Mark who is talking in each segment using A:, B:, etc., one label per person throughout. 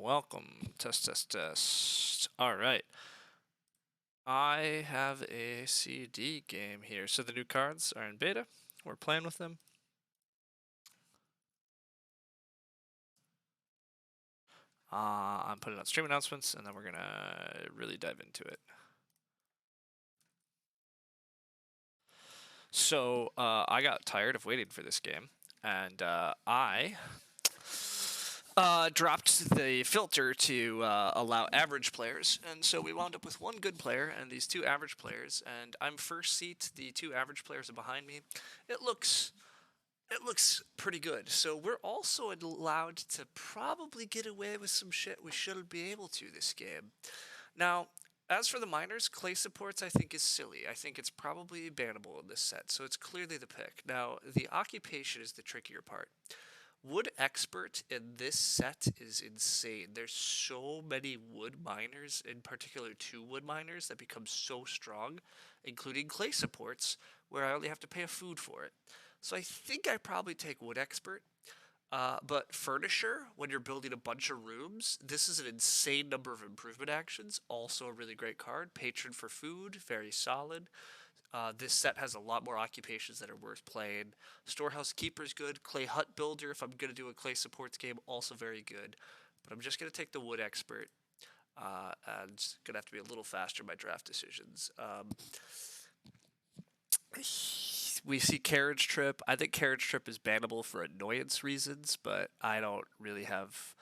A: welcome. Test, test, test. All right. I have a CD game here. So the new cards are in beta. We're playing with them. I'm putting out stream announcements, and then we're going to really dive into it. So I got tired of waiting for this game, and I dropped the filter to allow average players, and so we wound up with one good player and these two average players, and I'm first seat. The two average players are behind me. It looks pretty good. So we're also allowed to probably get away with some shit we shouldn't be able to this game. Now, as for the miners, clay supports I think is silly. I think it's probably bannable in this set, so it's clearly the pick. Now, the occupation is the trickier part. Wood expert in this set is insane. There's so many wood miners, in particular 2 wood miners, that become so strong, including clay supports, where I only have to pay a food for it. So I think I probably take wood expert. But furniture, when you're building a bunch of rooms, this is an insane number of improvement actions. Also a really great card. Patron for food, very solid. This set has a lot more occupations that are worth playing. Storehouse Keeper is good. Clay Hut Builder, if I'm going to do a clay supports game, also very good. But I'm just going to take the Wood Expert. And going to have to be a little faster in my draft decisions. We see Carriage Trip. I think Carriage Trip is bannable for annoyance reasons, but I don't really have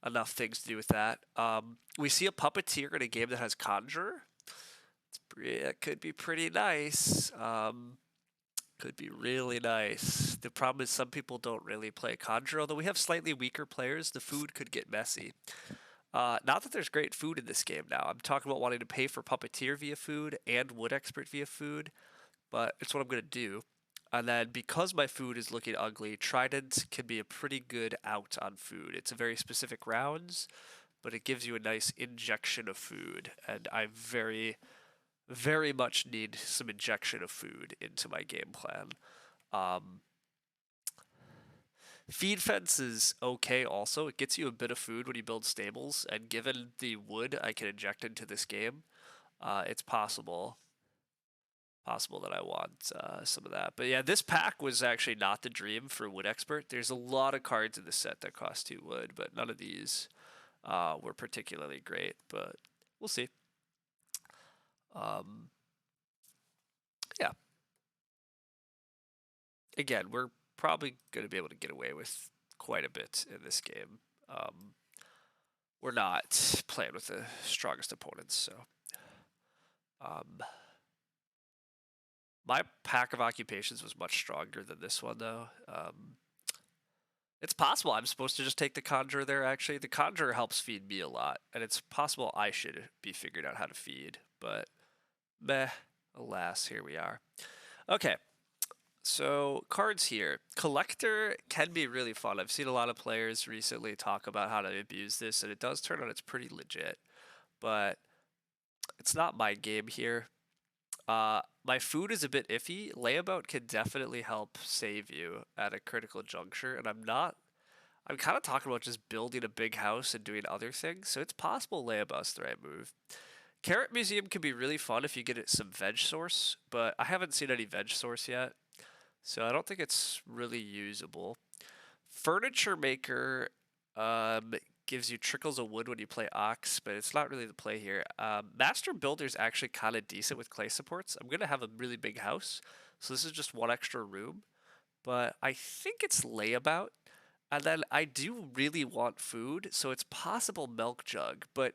A: enough things to do with that. We see a Puppeteer in a game that has Conjurer. It could be pretty nice. Could be really nice. The problem is some people don't really play Conjure, although we have slightly weaker players. The food could get messy. Not that there's great food in this game now. I'm talking about wanting to pay for Puppeteer via food and Wood Expert via food, but it's what I'm going to do. And then because my food is looking ugly, Trident can be a pretty good out on food. It's a very specific rounds, but it gives you a nice injection of food, and I very much need some injection of food into my game plan. Feed fence is okay also. It gets you a bit of food when you build stables, and given the wood I can inject into this game, it's possible that I want some of that. But yeah, this pack was actually not the dream for Wood Expert. There's a lot of cards in the set that cost 2 wood, but none of these were particularly great, but we'll see. Yeah. Again, we're probably going to be able to get away with quite a bit in this game. We're not playing with the strongest opponents, so. My pack of occupations was much stronger than this one, though. It's possible I'm supposed to just take the Conjurer there, actually. The Conjurer helps feed me a lot, and it's possible I should be figuring out how to feed, but meh, alas, here we are. Okay, so cards here. Collector can be really fun. I've seen a lot of players recently talk about how to abuse this, and it does turn out it's pretty legit, but it's not my game here. My food is a bit iffy. Layabout can definitely help save you at a critical juncture, and I'm kind of talking about just building a big house and doing other things, so it's possible Layabout's the right move. Carrot Museum can be really fun if you get it some veg source, but I haven't seen any veg source yet, so I don't think it's really usable. Furniture Maker gives you trickles of wood when you play Ox, but it's not really the play here. Master Builder is actually kind of decent with clay supports. I'm going to have a really big house, so this is just one extra room, but I think it's Layabout. And then I do really want food, so it's possible Milk Jug, but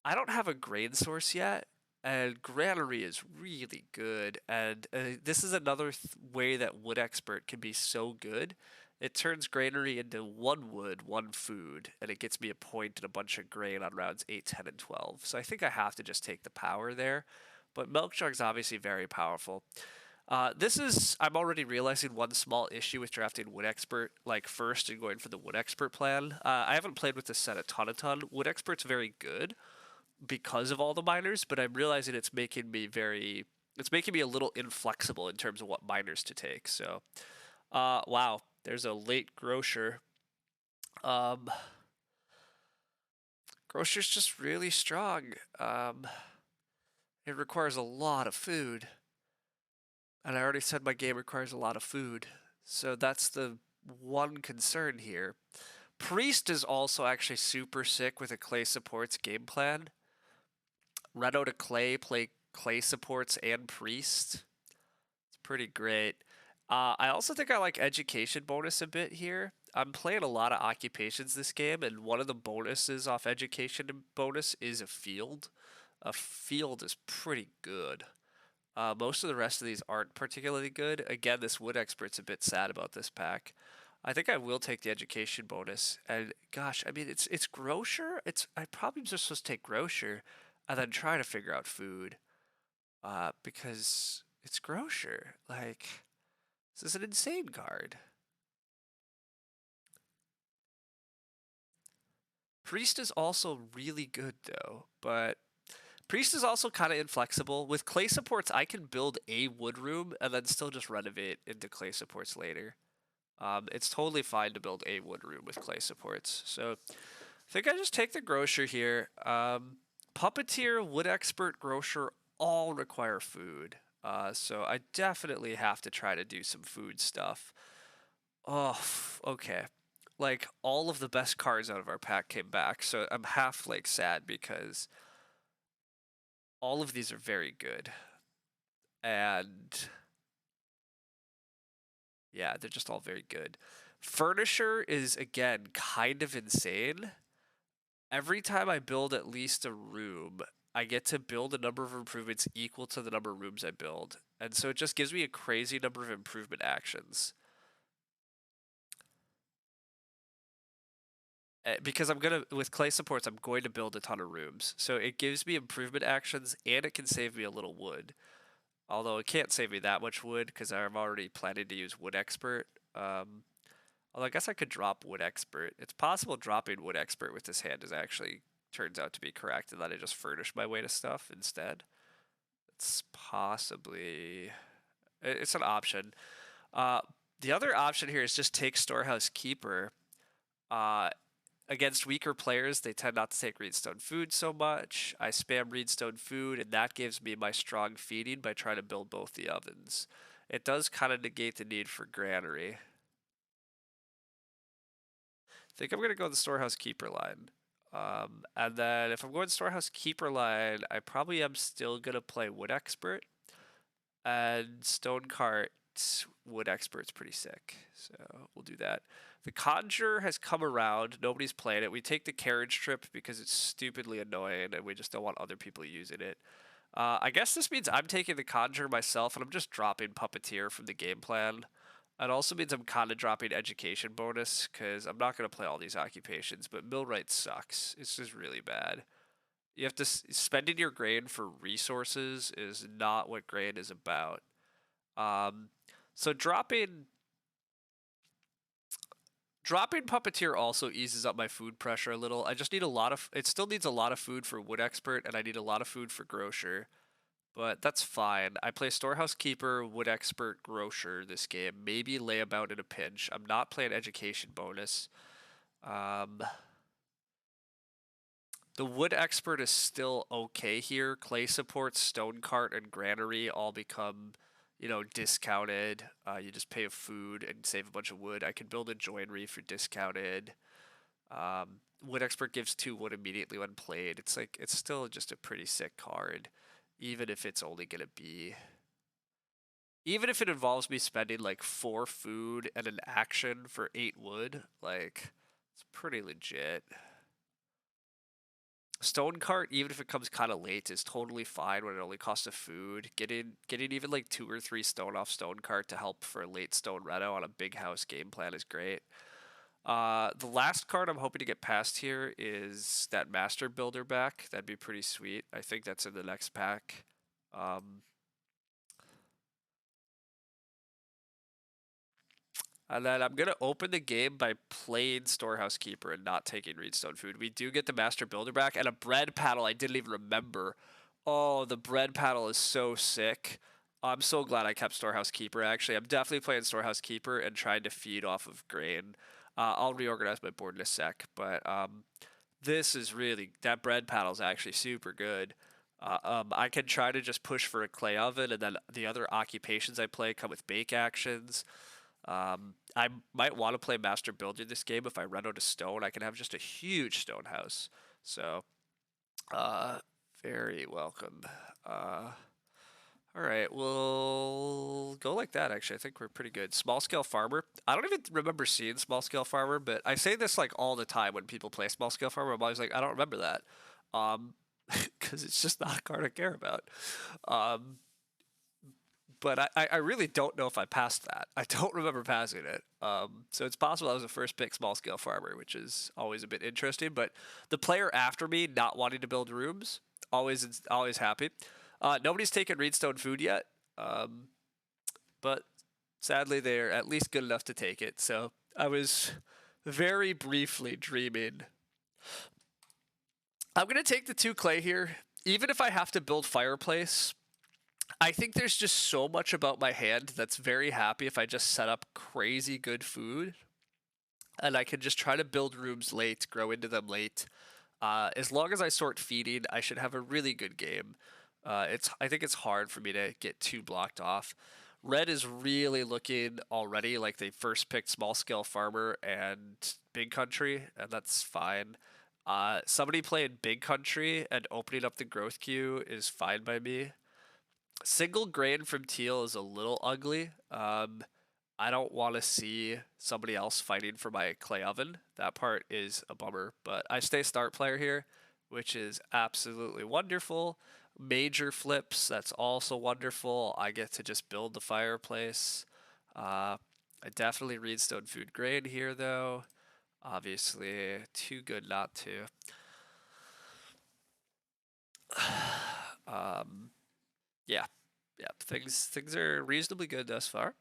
A: I don't have a grain source yet, and granary is really good, and this is another way that Wood Expert can be so good. It turns granary into 1 wood, 1 food, and it gets me a point and a bunch of grain on rounds 8, 10, and 12. So I think I have to just take the power there, but Milk Jug's obviously very powerful. I'm already realizing one small issue with drafting Wood Expert, like first and going for the Wood Expert plan. I haven't played with this set a ton. Wood Expert's very good because of all the miners, but I'm realizing it's making me a little inflexible in terms of what miners to take. So, wow, there's a late grocer. Grocer's just really strong. It requires a lot of food. And I already said my game requires a lot of food. So that's the one concern here. Priest is also actually super sick with a clay supports game plan. Reno to clay, play clay supports and priest. It's pretty great. I also think I like education bonus a bit here. I'm playing a lot of occupations this game, and one of the bonuses off education bonus is a field. A field is pretty good. Most of the rest of these aren't particularly good. Again, this wood expert's a bit sad about this pack. I think I will take the education bonus. And gosh, I mean, it's grocer. I probably just supposed to take grocer, and then try to figure out food. Because it's grocer. Like, this is an insane card. Priest is also really good though, but Priest is also kind of inflexible. With clay supports, I can build a wood room and then still just renovate into clay supports later. It's totally fine to build a wood room with clay supports. So I think I just take the grocer here. Puppeteer, wood expert, grocer all require food. So I definitely have to try to do some food stuff. Oh, okay. Like all of the best cards out of our pack came back, so I'm half like sad because all of these are very good. And yeah, they're just all very good. Furnisher is again kind of insane. Every time I build at least a room, I get to build a number of improvements equal to the number of rooms I build. And so it just gives me a crazy number of improvement actions. Because with clay supports, I'm going to build a ton of rooms. So it gives me improvement actions and it can save me a little wood. Although it can't save me that much wood because I'm already planning to use wood expert. Although I guess I could drop wood expert. It's possible dropping wood expert with this hand is actually turns out to be correct and that I just furnish my way to stuff instead. It's possibly it's an option. The other option here is just take Storehouse Keeper. Against weaker players, they tend not to take Reedstone Food so much. I spam Reedstone Food, and that gives me my strong feeding by trying to build both the ovens. It does kind of negate the need for granary. I think I'm going to go the Storehouse Keeper line. And then if I'm going Storehouse Keeper line, I probably am still going to play Wood Expert. And Stone Cart Wood Expert's pretty sick, so we'll do that. The Conjure has come around. Nobody's playing it. We take the carriage trip because it's stupidly annoying and we just don't want other people using it. I guess this means I'm taking the Conjure myself and I'm just dropping Puppeteer from the game plan. It also means I'm kind of dropping Education bonus because I'm not going to play all these occupations, but Millwright sucks. It's just really bad. You have to spending your grain for resources is not what grain is about. So dropping Puppeteer also eases up my food pressure a little. I just need a lot of. It still needs a lot of food for Wood Expert, and I need a lot of food for Grocer. But that's fine. I play Storehouse Keeper, Wood Expert, Grocer this game. Maybe Layabout in a pinch. I'm not playing Education bonus. The Wood Expert is still okay here. Clay supports, Stone Cart, and Granary all become, discounted. You just pay a food and save a bunch of wood. I can build a joinery for discounted. Wood Expert gives 2 wood immediately when played. It's still just a pretty sick card, even if it's only gonna be. Even if it involves me spending like 4 food and an action for 8 wood, it's pretty legit. Stone Cart, even if it comes kind of late, is totally fine when it only costs a food. Getting even like 2 or 3 stone off Stone Cart to help for a late stone reno on a big house game plan is great. The last card I'm hoping to get past here is that Master Builder back. That'd be pretty sweet. I think that's in the next pack. And then I'm going to open the game by playing Storehouse Keeper and not taking Reedstone Food. We do get the Master Builder back and a bread paddle I didn't even remember. Oh, the bread paddle is so sick. I'm so glad I kept Storehouse Keeper, actually. I'm definitely playing Storehouse Keeper and trying to feed off of grain. I'll reorganize my board in a sec, but This is really, that bread paddle is actually super good. I can try to just push for a clay oven, and then the other occupations I play come with bake actions. I might want to play Master Builder this game. If I run out of stone, I can have just a huge stone house. So, uh, very welcome. All right, we'll go like that, actually. I think we're pretty good. Small Scale Farmer. I don't even remember seeing Small Scale Farmer, but I say this like all the time when people play Small Scale Farmer. I'm always like, I don't remember that. Because it's just not a card I care about. Um, but I really don't know if I passed that. I don't remember passing it. So it's possible I was the first pick Small Scale Farmer, which is always a bit interesting. But the player after me not wanting to build rooms, always happy. Nobody's taken Reedstone Food yet, but sadly they're at least good enough to take it. So I was very briefly dreaming. I'm going to take the 2 clay here. Even if I have to build fireplace, I think there's just so much about my hand that's very happy if I just set up crazy good food. And I can just try to build rooms late, grow into them late. As long as I sort feeding, I should have a really good game. I think it's hard for me to get too blocked off. Red is really looking already like they first picked Small Scale Farmer and Big Country, and that's fine. Somebody playing Big Country and opening up the growth queue is fine by me. Single grain from Teal is a little ugly. I don't want to see somebody else fighting for my clay oven. That part is a bummer, but I stay start player here, which is absolutely wonderful. Major flips, that's also wonderful. I get to just build the fireplace. I definitely Reedstone Food Grain here, though. Obviously, too good not to. Yeah, things are reasonably good thus far.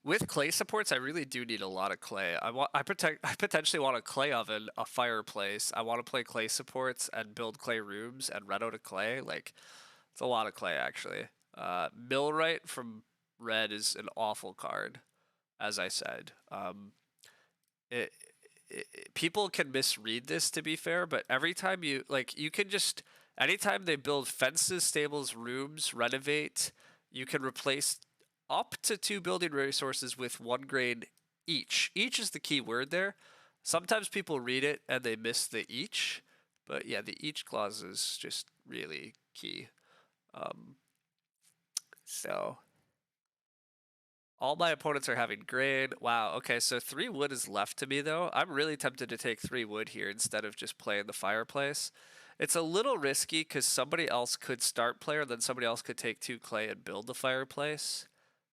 A: With clay supports, I really do need a lot of clay. I potentially want a clay oven, a fireplace. I want to play clay supports and build clay rooms and run out of clay. Like, it's a lot of clay actually. Millwright from red is an awful card, as I said. It, people can misread this, to be fair, but every time you can just, anytime they build fences, stables, rooms, renovate, you can replace up to 2 building resources with 1 grain each. Each is the key word there. Sometimes people read it and they miss the each, but yeah, the each clause is just really key. So all my opponents are having grain. Wow, okay, so 3 wood is left to me, though. I'm really tempted to take 3 wood here instead of just playing the fireplace. It's a little risky because somebody else could start player, then somebody else could take 2 clay and build the fireplace.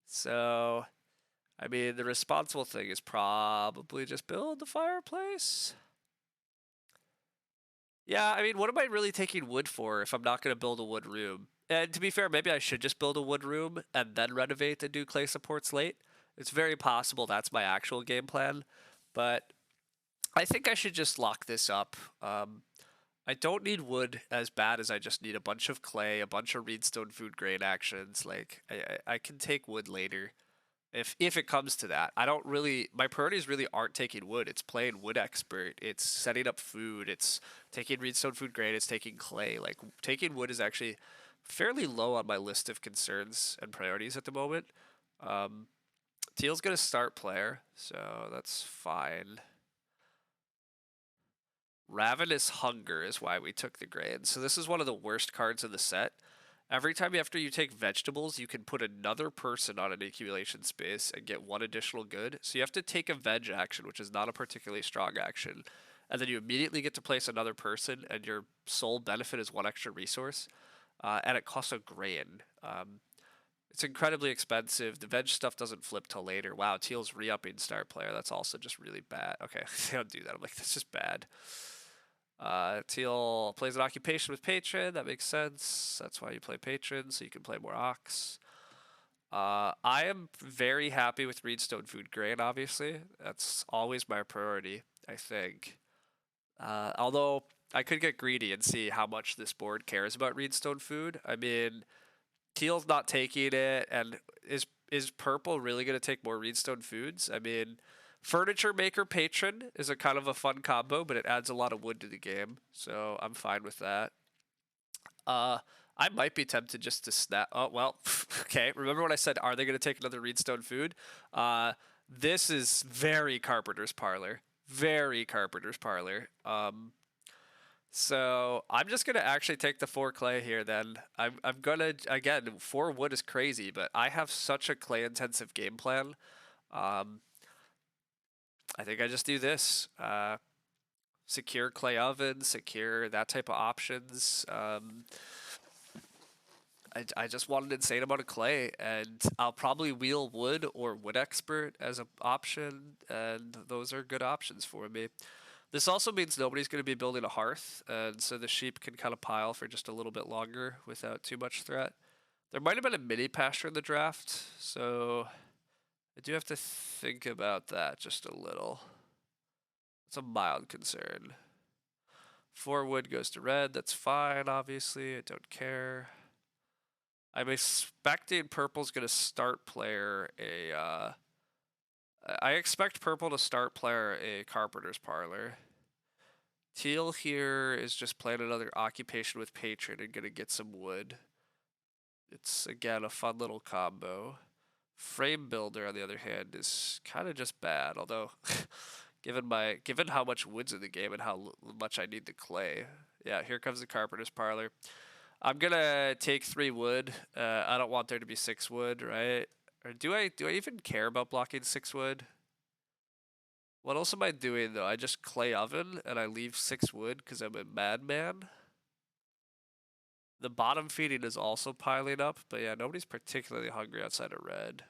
A: So, I mean, the responsible thing is probably just build the fireplace. Yeah, I mean, what am I really taking wood for if I'm not going to build a wood room? And to be fair, maybe I should just build a wood room and then renovate and do clay supports late. It's very possible that's my actual game plan, but I think I should just lock this up. I don't need wood as bad as I just need a bunch of clay, a bunch of Reedstone Food Grain actions. Like, I can take wood later if it comes to that. I don't really, my priorities really aren't taking wood. It's playing wood expert. It's setting up food. It's taking Reedstone Food Grain. It's taking clay. Like, taking wood is actually fairly low on my list of concerns and priorities at the moment. Teal's gonna start player, so that's fine. Ravenous Hunger is why we took the grain. So this is one of the worst cards in the set. Every time after you take vegetables, you can put another person on an accumulation space and get 1 additional good. So you have to take a veg action, which is not a particularly strong action. And then you immediately get to place another person, and your sole benefit is 1 extra resource. And it costs a grain. It's incredibly expensive. The veg stuff doesn't flip till later. Wow, Teal's re-upping start player. That's also just really bad. Okay, they don't do that. I'm like, this is bad. Teal plays an occupation with patron. That makes sense. That's why you play patron, so you can play more ox. I am very happy with Reedstone Food Grain, obviously. That's always my priority, I think. Although I could get greedy and see how much this board cares about Reedstone Food. I mean, Teal's not taking it, and is purple really going to take more Reedstone Foods? I mean, Furniture Maker Patron is a kind of a fun combo, but it adds a lot of wood to the game, so I'm fine with that. I might be tempted just to snap. Oh, well, okay. Remember when I said, are they going to take another Reedstone food? This is very Carpenter's Parlor. Very Carpenter's Parlor. So I'm just going to actually take the 4 clay here then. I'm going to, again, 4 wood is crazy, but I have such a clay intensive game plan. I think I just do this. Secure clay oven, secure that type of options. I just want an insane amount of clay, and I'll probably wheel wood or wood expert as an option, and those are good options for me. This also means nobody's going to be building a hearth, and so the sheep can kind of pile for just a little bit longer without too much threat. There might have been a mini pasture in the draft, so I do have to think about that just a little. It's a mild concern. 4 wood goes to red, that's fine, obviously, I don't care. I'm expecting purple's going to start player I expect purple to start player a Carpenter's Parlor. Teal here is just playing another occupation with patron and going to get some wood. It's, again, a fun little combo. Frame Builder, on the other hand, is kind of just bad, although given how much wood's in the game and how much I need the clay. Yeah, here comes the Carpenter's Parlor. I'm gonna take 3 wood. I don't want there to be 6 wood, right? Or do I even care about blocking 6 wood? What else am I doing though? I just clay oven and I leave 6 wood because I'm a madman. The bottom feeding is also piling up, but yeah, nobody's particularly hungry outside of red.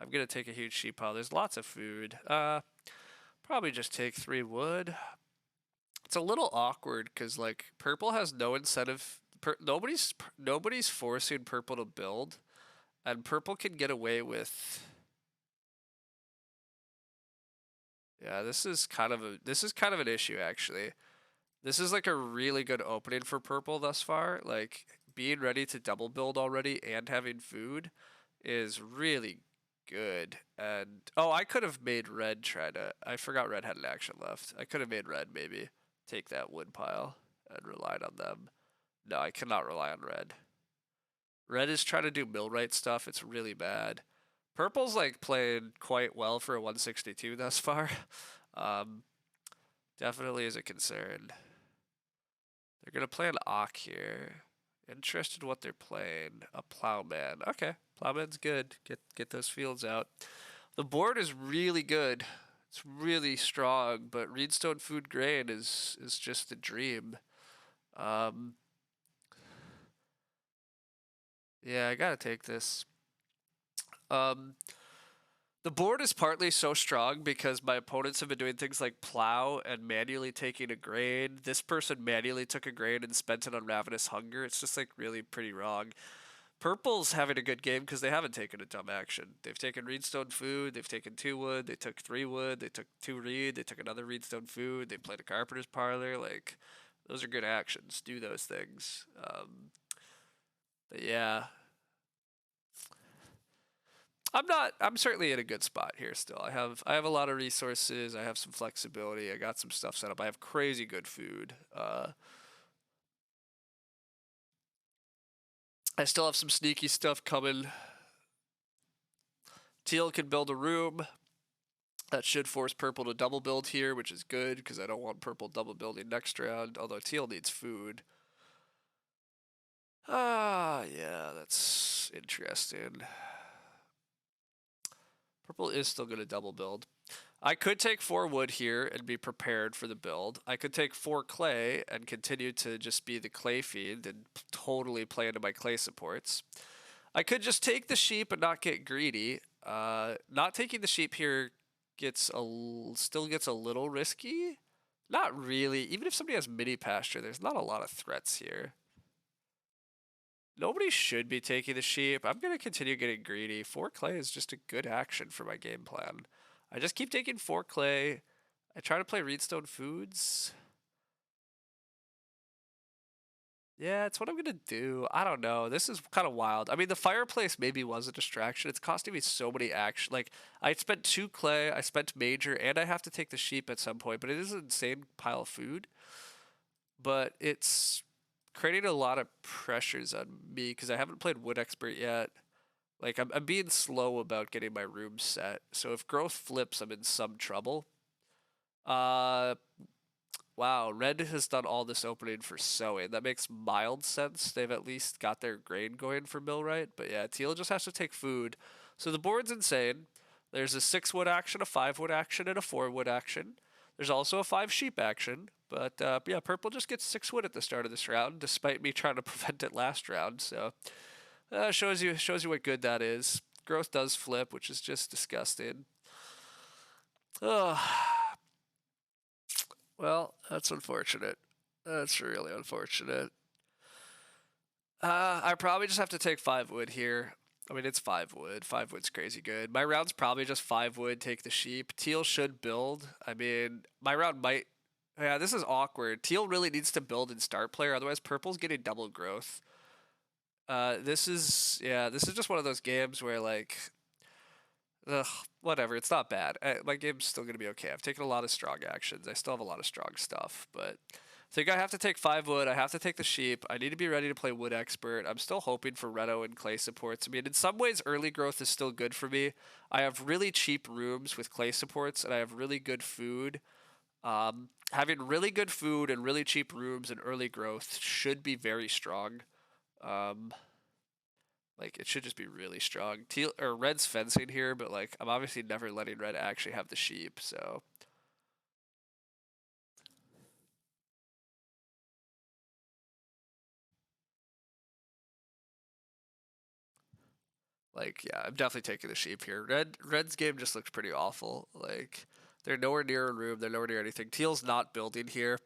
A: I'm gonna take a huge sheep pile. There's lots of food. Probably just take 3 wood. It's a little awkward because like purple has no incentive. Nobody's forcing purple to build, and purple can get away with. Yeah, this is kind of an issue actually. This is like a really good opening for purple thus far. Like being ready to double build already and having food is really good. And oh, I could have made red try to. I forgot red had an action left. I could have made red maybe take that wood pile and relied on them. No, I cannot rely on red. Red is trying to do millwright stuff. It's really bad. Purple's like playing quite well for a 162 thus far. Definitely is a concern. They're gonna play an Ock here. Interested in what they're playing. A Plowman. Okay, Plowman's good. Get those fields out. The board is really good. It's really strong, but Reedstone Food Grain is just a dream. Yeah, I gotta take this. The board is partly so strong because my opponents have been doing things like plow and manually taking a grain. This person manually took a grain and spent it on Ravenous Hunger. It's just like really pretty wrong. Purple's having a good game because they haven't taken a dumb action. They've taken Reedstone Food, they've taken 2 wood, they took 3 wood, they took 2 reed, they took another Reedstone Food, they played a Carpenter's Parlor. Like, those are good actions. Do those things. But yeah. I'm certainly in a good spot here still. I have a lot of resources, I have some flexibility, I got some stuff set up. I have crazy good food. I still have some sneaky stuff coming. Teal can build a room. That should force purple to double build here, which is good because I don't want purple double building next round, although teal needs food. Yeah, that's interesting. Purple is still going to double build. I could take 4 wood here and be prepared for the build. I could take 4 clay and continue to just be the clay feed and totally play into my clay supports. I could just take the sheep and not get greedy. Not taking the sheep here still gets a little risky. Not really. Even if somebody has mini pasture, there's not a lot of threats here. Nobody should be taking the sheep. I'm going to continue getting greedy. 4 clay is just a good action for my game plan. I just keep taking 4 clay. I try to play Reedstone Foods. Yeah, it's what I'm gonna do. I don't know. This is kind of wild. I mean, the fireplace maybe was a distraction. It's costing me so many action. Like, I spent 2 clay, I spent major, and I have to take the sheep at some point. But it is an insane pile of food. But it's creating a lot of pressures on me because I haven't played Wood Expert yet. Like, I'm being slow about getting my room set. So if growth flips, I'm in some trouble. Uh, Wow, Red has done all this opening for sowing. That makes mild sense. They've at least got their grain going for Millwright. But yeah, Teal just has to take food. So the board's insane. There's a 6 wood action, a 5 wood action, and a 4 wood action. There's also a 5 sheep action. But yeah, Purple just gets 6 wood at the start of this round, despite me trying to prevent it last round. So shows you what good that is. Growth does flip, which is just disgusting. Ugh. Well, that's unfortunate. That's really unfortunate. I probably just have to take 5 wood here. I mean, it's 5 wood. 5 wood's crazy good. My round's probably just 5 wood, take the sheep. Teal should build. I mean, my round might. Yeah, this is awkward. Teal really needs to build in start player, otherwise Purple's getting double growth. This is just one of those games where like, ugh, whatever. It's not bad. My game's still gonna be okay. I've taken a lot of strong actions. I still have a lot of strong stuff, but I think I have to take 5 wood. I have to take the sheep. I need to be ready to play Wood Expert. I'm still hoping for Reto and clay supports. I mean, in some ways, early growth is still good for me. I have really cheap rooms with clay supports, and I have really good food. Having really good food and really cheap rooms and early growth should be very strong. Um, like it should just be really strong. Teal or Red's fencing here, but like I'm obviously never letting Red actually have the sheep, so like yeah, I'm definitely taking the sheep here. Red's game just looks pretty awful. Like they're nowhere near a room, they're nowhere near anything. Teal's not building here.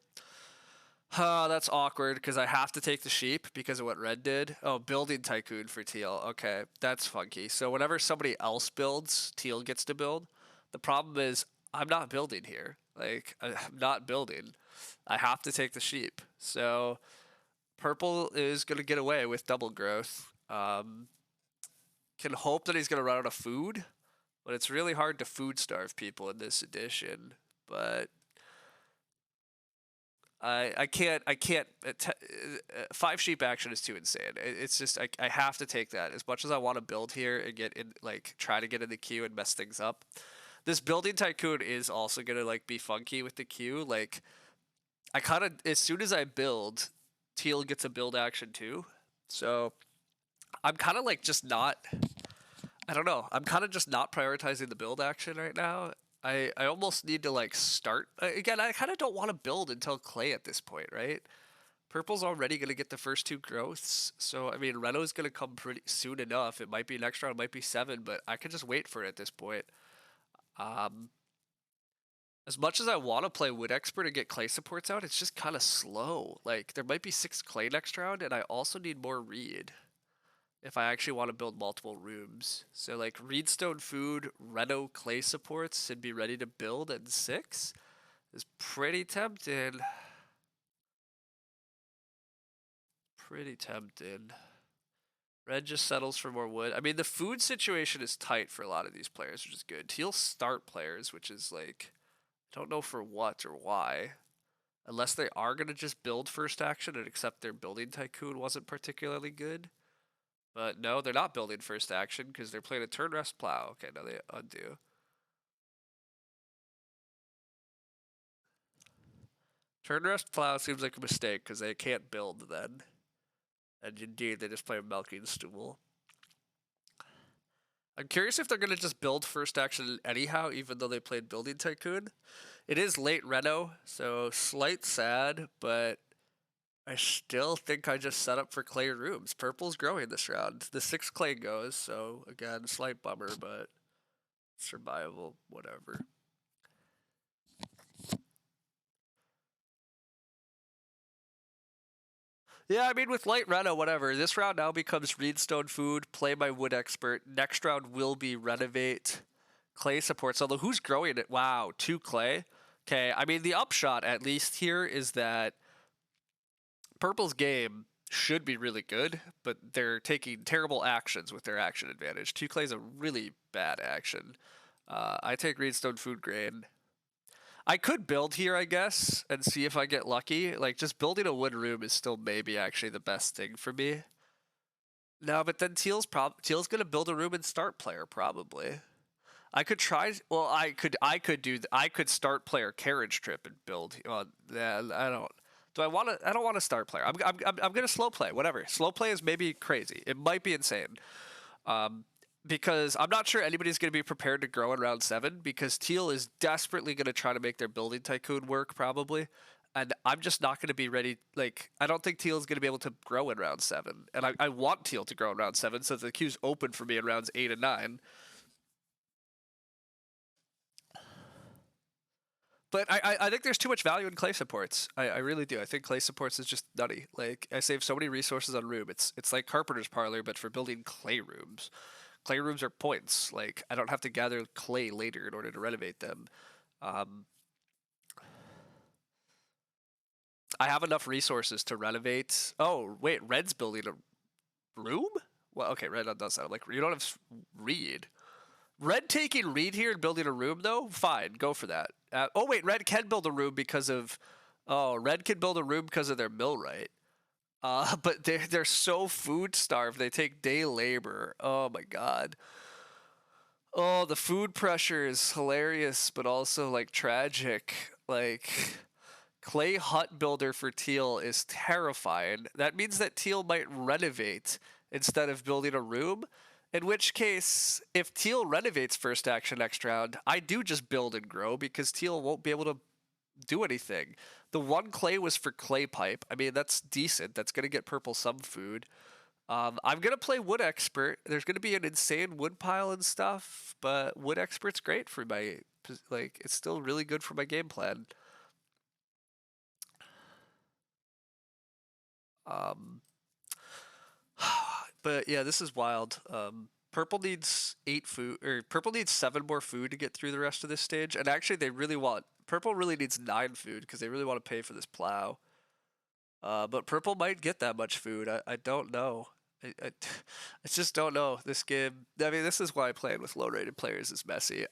A: That's awkward because I have to take the sheep because of what Red did. Oh, building tycoon for Teal. Okay, that's funky. So whenever somebody else builds, Teal gets to build. The problem is I'm not building here. Like I'm not building. I have to take the sheep. So Purple is gonna get away with double growth. Can hope that he's gonna run out of food, but it's really hard to food starve people in this edition. But I can't 5 sheep action is too insane. It's just I have to take that as much as I want to build here and get in like try to get in the queue and mess things up. This building tycoon is also gonna like be funky with the queue. Like I kind of as soon as I build, Teal gets a build action too. So I'm kind of like just not. I don't know. I'm kind of just not prioritizing the build action right now. I almost need to like start again. I kind of don't want to build until clay at this point, right? Purple's already gonna get the first 2 growths, so I mean Reno's gonna come pretty soon enough. It might be next round, it might be 7, but I could just wait for it at this point. Um, as much as I want to play Wood Expert and get clay supports out, it's just kind of slow. Like there might be 6 clay next round, and I also need more reed if I actually want to build multiple rooms. So like Reedstone food, Reno clay supports, and be ready to build at 6 is pretty tempting. Pretty tempting. Red just settles for more wood. I mean, the food situation is tight for a lot of these players, which is good. Teal start players, which is like, I don't know for what or why. Unless they are going to just build first action and accept their building tycoon wasn't particularly good. But no, they're not building first action because they're playing a turn rest plow. Okay, now they undo. Turn rest plow seems like a mistake because they can't build then. And indeed, they just play a milking stool. I'm curious if they're going to just build first action anyhow, even though they played building tycoon. It is late Reno, so slight sad, but I still think I just set up for clay rooms. Purple's growing this round. The 6 clay goes, so again, slight bummer, but survivable, whatever. Yeah, I mean, with light Reno, whatever. This round now becomes Reedstone food, play my Wood Expert. Next round will be Renovate, clay supports. Although, who's growing it? Wow, 2 clay? Okay, I mean, the upshot, at least here, is that Purple's game should be really good, but they're taking terrible actions with their action advantage. 2 clay is a really bad action. I take Greenstone Food Grain. I could build here, I guess, and see if I get lucky. Like, just building a wood room is still maybe actually the best thing for me. No, but then Teal's gonna build a room and start player probably. I could try. Well, I could start player carriage trip and build. Yeah, I don't. Do I want to? I don't want to start player. I'm gonna slow play. Whatever. Slow play is maybe crazy. It might be insane. Because I'm not sure anybody's going to be prepared to grow in round 7 because Teal is desperately going to try to make their building tycoon work probably. And I'm just not going to be ready. Like, I don't think Teal is going to be able to grow in round 7. And I want Teal to grow in round 7 so the queue's open for me in rounds 8 and 9. But I think there's too much value in clay supports. I really do. I think clay supports is just nutty. Like, I save so many resources on room. It's like Carpenter's Parlor, but for building clay rooms. Clay rooms are points. Like, I don't have to gather clay later in order to renovate them. I have enough resources to renovate. Oh, wait, Red's building a room? Well, okay, Red does that. Like, you don't have Reed. Red taking Reed here and building a room, though? Fine, go for that. Oh, wait, Red can build a room because of... Oh, Red can build a room because of their millwright. But they're so food starved, they take day labor. Oh, my God. Oh, the food pressure is hilarious, but also, like, tragic. Like... Clay hut builder for Teal is terrifying. That means that Teal might renovate instead of building a room. In which case, if Teal renovates first action next round, I do just build and grow because Teal won't be able to do anything. The one clay was for clay pipe. I mean, that's decent. That's going to get purple some food. I'm going to play wood expert. There's going to be an insane wood pile and stuff, but wood expert's great for my, like, it's still really good for my game plan. But yeah, this is wild. Purple needs 8 food, or purple needs 7 more food to get through the rest of this stage. And actually, purple really needs 9 food because they really want to pay for this plow. But purple might get that much food. I don't know. I just don't know. This game. I mean, this is why playing with low-rated players is messy.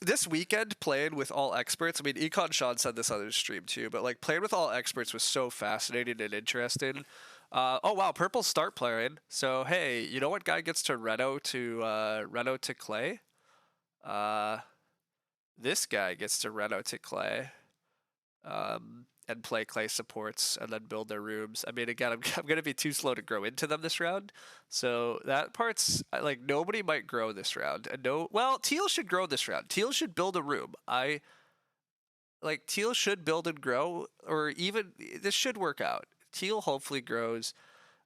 A: This weekend playing with all experts. I mean, Econ Sean said this on his stream too, but like playing with all experts was so fascinating and interesting. Oh wow, purple start playing. So hey, you know what guy gets to Reno to clay? This guy gets to Reno to clay. And play clay supports and then build their rooms. I mean, again, I'm going to be too slow to grow into them this round. So that part's like nobody might grow this round. And well, Teal should grow this round. Teal should build a room. Teal should build and grow, or even this should work out. Teal hopefully grows.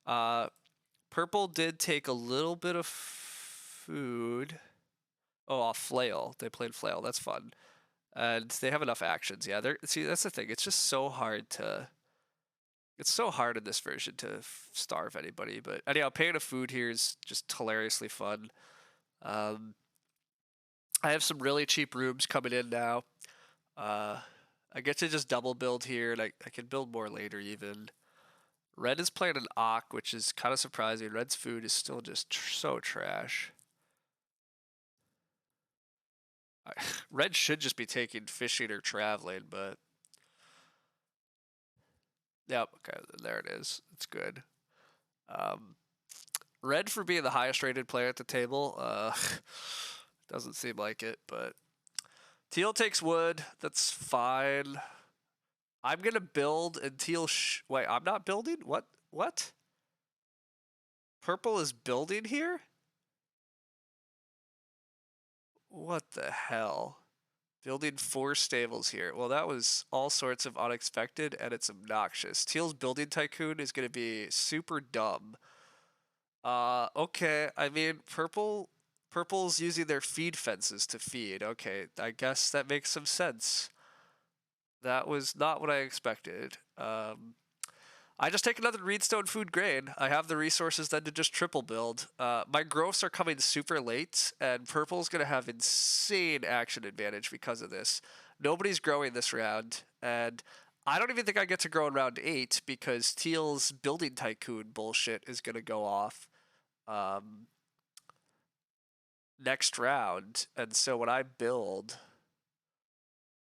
A: Purple did take a little bit of food. Oh, off flail. They played flail. That's fun. And they have enough actions. Yeah, see, that's the thing. It's just so hard to... It's so hard in this version to starve anybody. But anyhow, paying a food here is just hilariously fun. I have some really cheap rooms coming in now. I get to just double build here, and I can build more later even. Red is playing an Ock, which is kind of surprising. Red's food is still just so trash. Red should just be taking fishing or traveling, but... Yep, okay, there it is. It's good. Red for being the highest rated player at the table, doesn't seem like it, but... Teal takes wood, that's fine. I'm gonna build and Teal wait, I'm not building? What? Purple is building here? What the hell? Building 4 stables here. Well, that was all sorts of unexpected, and it's obnoxious. Teal's building tycoon is going to be super dumb. Okay. I mean, purple's using their feed fences to feed. Okay, I guess that makes some sense. That was not what I expected. I just take another Reedstone food grain. I have the resources then to just triple build. My growths are coming super late, and purple's going to have insane action advantage because of this. Nobody's growing this round, and I don't even think I get to grow in round 8 because Teal's building tycoon bullshit is gonna go off next round, and so when I build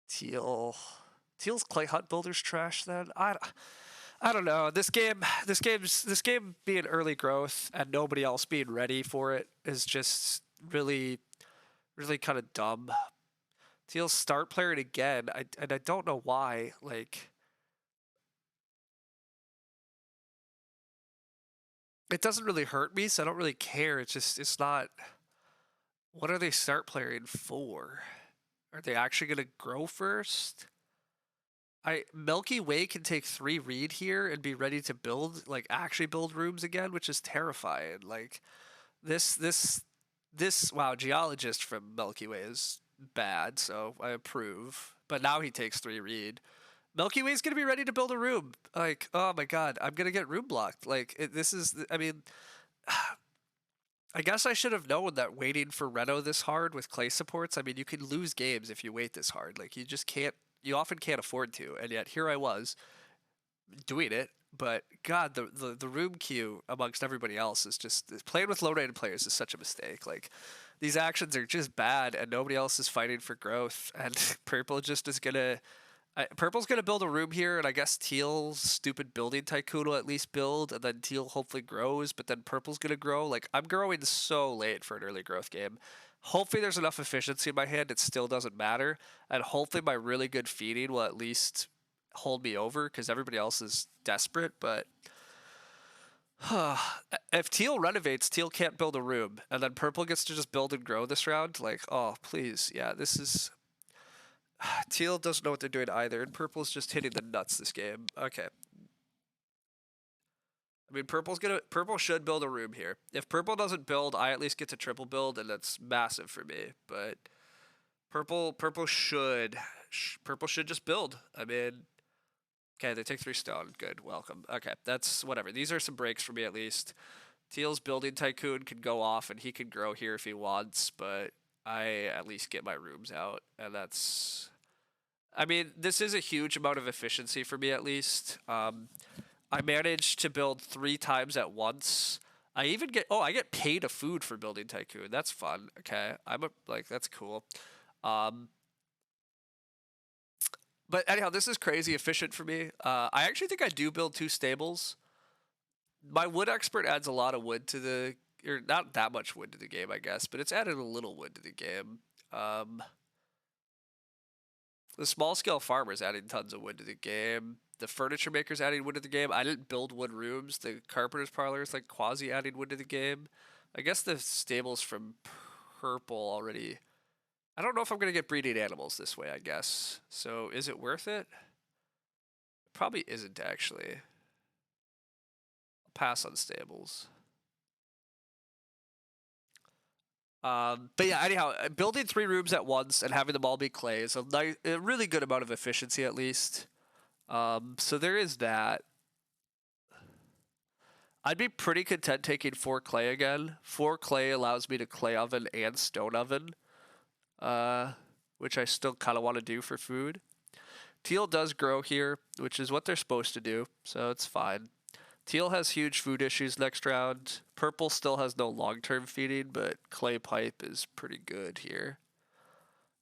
A: Teal's clay hut builder's trash. Then I don't know. This game being early growth and nobody else being ready for it is just really kind of dumb. Teal's start player again, and I don't know why. Like, it doesn't really hurt me, so I don't really care. It's not. What are they start playing for? Are they actually gonna grow first? Milky Way can take 3 read here and be ready to build, like actually build rooms again, which is terrifying. Like this wow, geologist from Milky Way is bad, so I approve. But now he takes 3 read. Milky Way's gonna be ready to build a room. Like, oh my god, I'm gonna get room blocked. Like, this is, I mean, I guess I should have known that waiting for Reno this hard with clay supports, I mean, you can lose games if you wait this hard. Like, you just can't, you often can't afford to. And yet, here I was doing it. But, God, the room queue amongst everybody else is just, playing with low-rated players is such a mistake. Like, these actions are just bad, and nobody else is fighting for growth. And Purple just is gonna, Purple's gonna build a room here, and I guess Teal's stupid building tycoon will at least build, and then Teal hopefully grows, but then Purple's gonna grow. Like, I'm growing so late for an early growth game. Hopefully there's enough efficiency in my hand, it still doesn't matter, and hopefully my really good feeding will at least hold me over, because everybody else is desperate, but... if Teal renovates, Teal can't build a room, and then Purple gets to just build and grow this round, like, oh, please, yeah, this is... Teal doesn't know what they're doing either, and Purple's just hitting the nuts this game. Okay. I mean, Purple should build a room here. If Purple doesn't build, I at least get to triple build, and that's massive for me. But Purple should just build. I mean, okay, they take 3 stone. Good, welcome. Okay, that's whatever. These are some breaks for me at least. Teal's building tycoon can go off, and he can grow here if he wants, but I at least get my rooms out, and that's... I mean, this is a huge amount of efficiency for me, at least. I managed to build 3 times at once. I even get... Oh, I get paid a food for building tycoon. That's fun. Okay, that's cool. But anyhow, this is crazy efficient for me. I actually think I do build 2 stables. My wood expert adds a lot of wood to the... Or not that much wood to the game, I guess, but it's added a little wood to the game. The small-scale farmer's adding tons of wood to the game. The furniture maker's adding wood to the game. I didn't build wood rooms. The carpenter's parlor is like quasi adding wood to the game. I guess the stables from Purple already... I don't know if I'm going to get breeding animals this way, I guess. So is it worth it? Probably isn't, actually. I'll pass on stables. But yeah, anyhow, building 3 rooms at once and having them all be clay is a really good amount of efficiency, at least. So there is that. I'd be pretty content taking 4 clay again. 4 clay allows me to clay oven and stone oven, which I still kind of want to do for food. Teal does grow here, which is what they're supposed to do, so it's fine. Teal has huge food issues next round. Purple still has no long-term feeding, but clay pipe is pretty good here.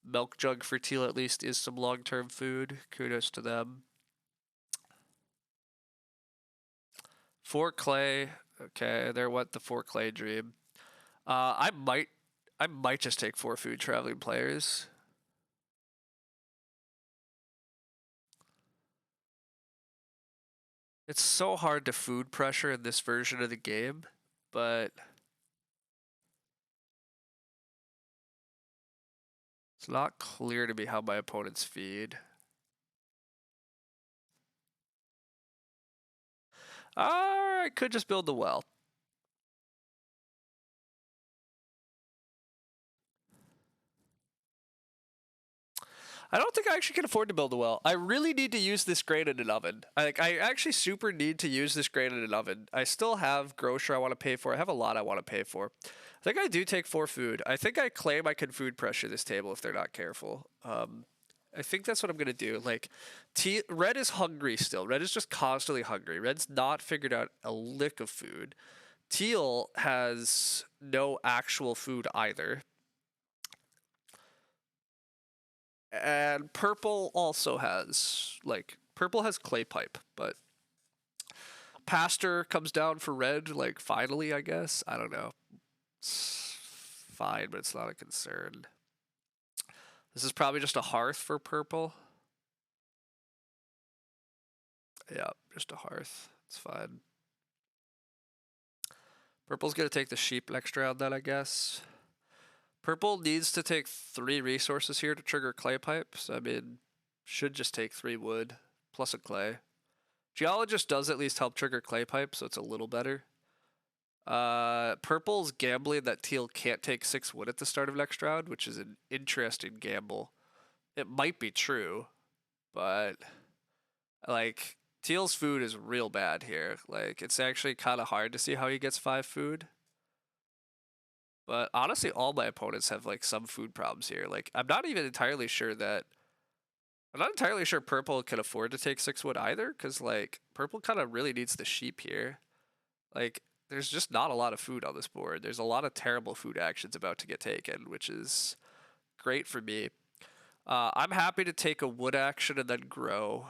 A: Milk jug for Teal at least is some long-term food. Kudos to them. 4 clay. Okay, there went the 4 clay dream. I might just take 4 food traveling players. It's so hard to food pressure in this version of the game, but it's not clear to me how my opponents feed. I could just build the well. I don't think I actually can afford to build a well. I really need to use this grain in an oven. I actually super need to use this grain in an oven. I still have grocery I want to pay for. I have a lot I want to pay for. I think I do take 4 food. I think I claim I can food pressure this table if they're not careful. I think that's what I'm gonna do. Like, red is hungry still. Red is just constantly hungry. Red's not figured out a lick of food. Teal has no actual food either. And purple also has, like, purple has clay pipe, but pasture comes down for red, like, finally, I guess. I don't know. It's fine, but it's not a concern. This is probably just a hearth for purple. Yeah, just a hearth. It's fine. Purple's gonna take the sheep next round then, I guess. Purple needs to take 3 resources here to trigger clay pipe, so I mean, should just take 3 wood plus a clay. Geologist does at least help trigger clay pipe, so it's a little better. Purple's gambling that teal can't take 6 wood at the start of next round, which is an interesting gamble. It might be true, but like teal's food is real bad here. Like it's actually kind of hard to see how he gets 5 food. But honestly, all my opponents have like some food problems here. Like I'm not entirely sure purple can afford to take 6 wood either, because like purple kind of really needs the sheep here. Like there's just not a lot of food on this board. There's a lot of terrible food actions about to get taken, which is great for me. I'm happy to take a wood action and then grow.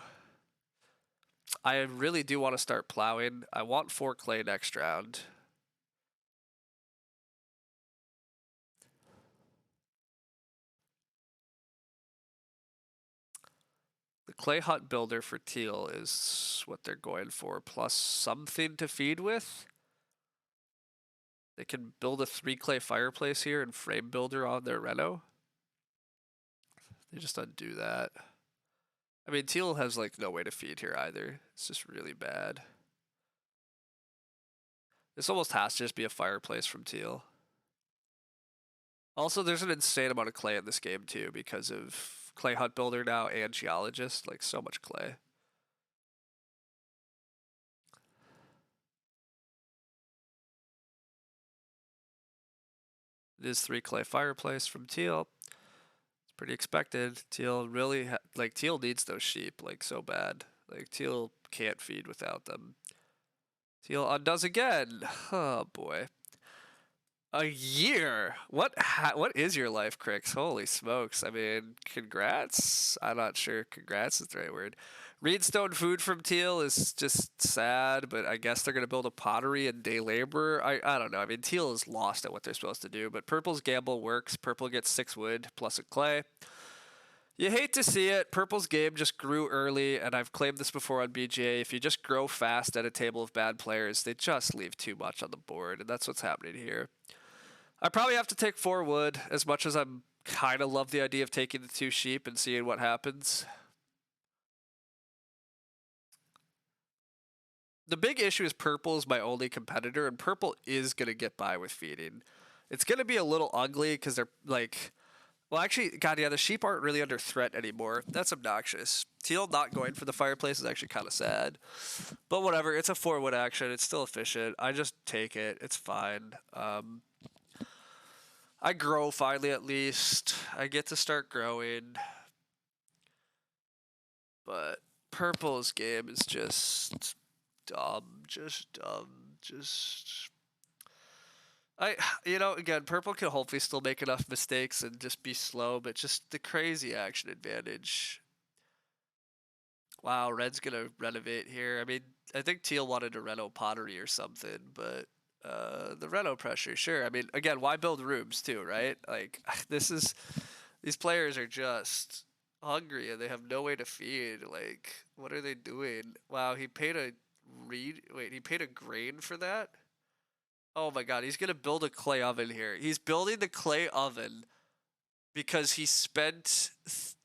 A: I really do want to start plowing. I want 4 clay next round. The clay hut builder for teal is what they're going for, plus something to feed with. They can build a 3 clay fireplace here and frame builder on their reno. They just undo that. I mean, teal has like no way to feed here either. It's just really bad. This almost has to just be a fireplace from teal. Also, there's an insane amount of clay in this game too because of clay hut builder now and geologist. Like so much clay. It is 3 clay fireplace from teal. It's pretty expected. Teal really like teal needs those sheep like so bad. Like teal can't feed without them. Teal undoes again. Oh boy. A year? What is your life, Crix? Holy smokes. I mean, congrats. I'm not sure congrats is the right word. Reedstone food from Teal is just sad, but I guess they're going to build a pottery and day labor. I don't know. I mean, Teal is lost at what they're supposed to do, but Purple's gamble works. Purple gets 6 wood plus a clay. You hate to see it. Purple's game just grew early, and I've claimed this before on BGA. If you just grow fast at a table of bad players, they just leave too much on the board, and that's what's happening here. I probably have to take 4 wood, as much as I'm kind of love the idea of taking the 2 sheep and seeing what happens. The big issue is purple is my only competitor, and purple is going to get by with feeding. It's going to be a little ugly because they're like... Well, actually, God, yeah, the sheep aren't really under threat anymore. That's obnoxious. Teal not going for the fireplace is actually kind of sad. But whatever, it's a 4 wood action. It's still efficient. I just take it. It's fine. I grow finally at least. I get to start growing. But purple's game is just dumb. Just dumb. Just... again, purple can hopefully still make enough mistakes and just be slow, but just the crazy action advantage. Wow, red's gonna renovate here. I mean, I think teal wanted to reno pottery or something, but the reno pressure, sure. I mean, again, why build rooms too, right? Like, these players are just hungry and they have no way to feed. Like, what are they doing? Wow, he paid a grain for that? Oh my god, he's gonna build a clay oven here. He's building the clay oven because he spent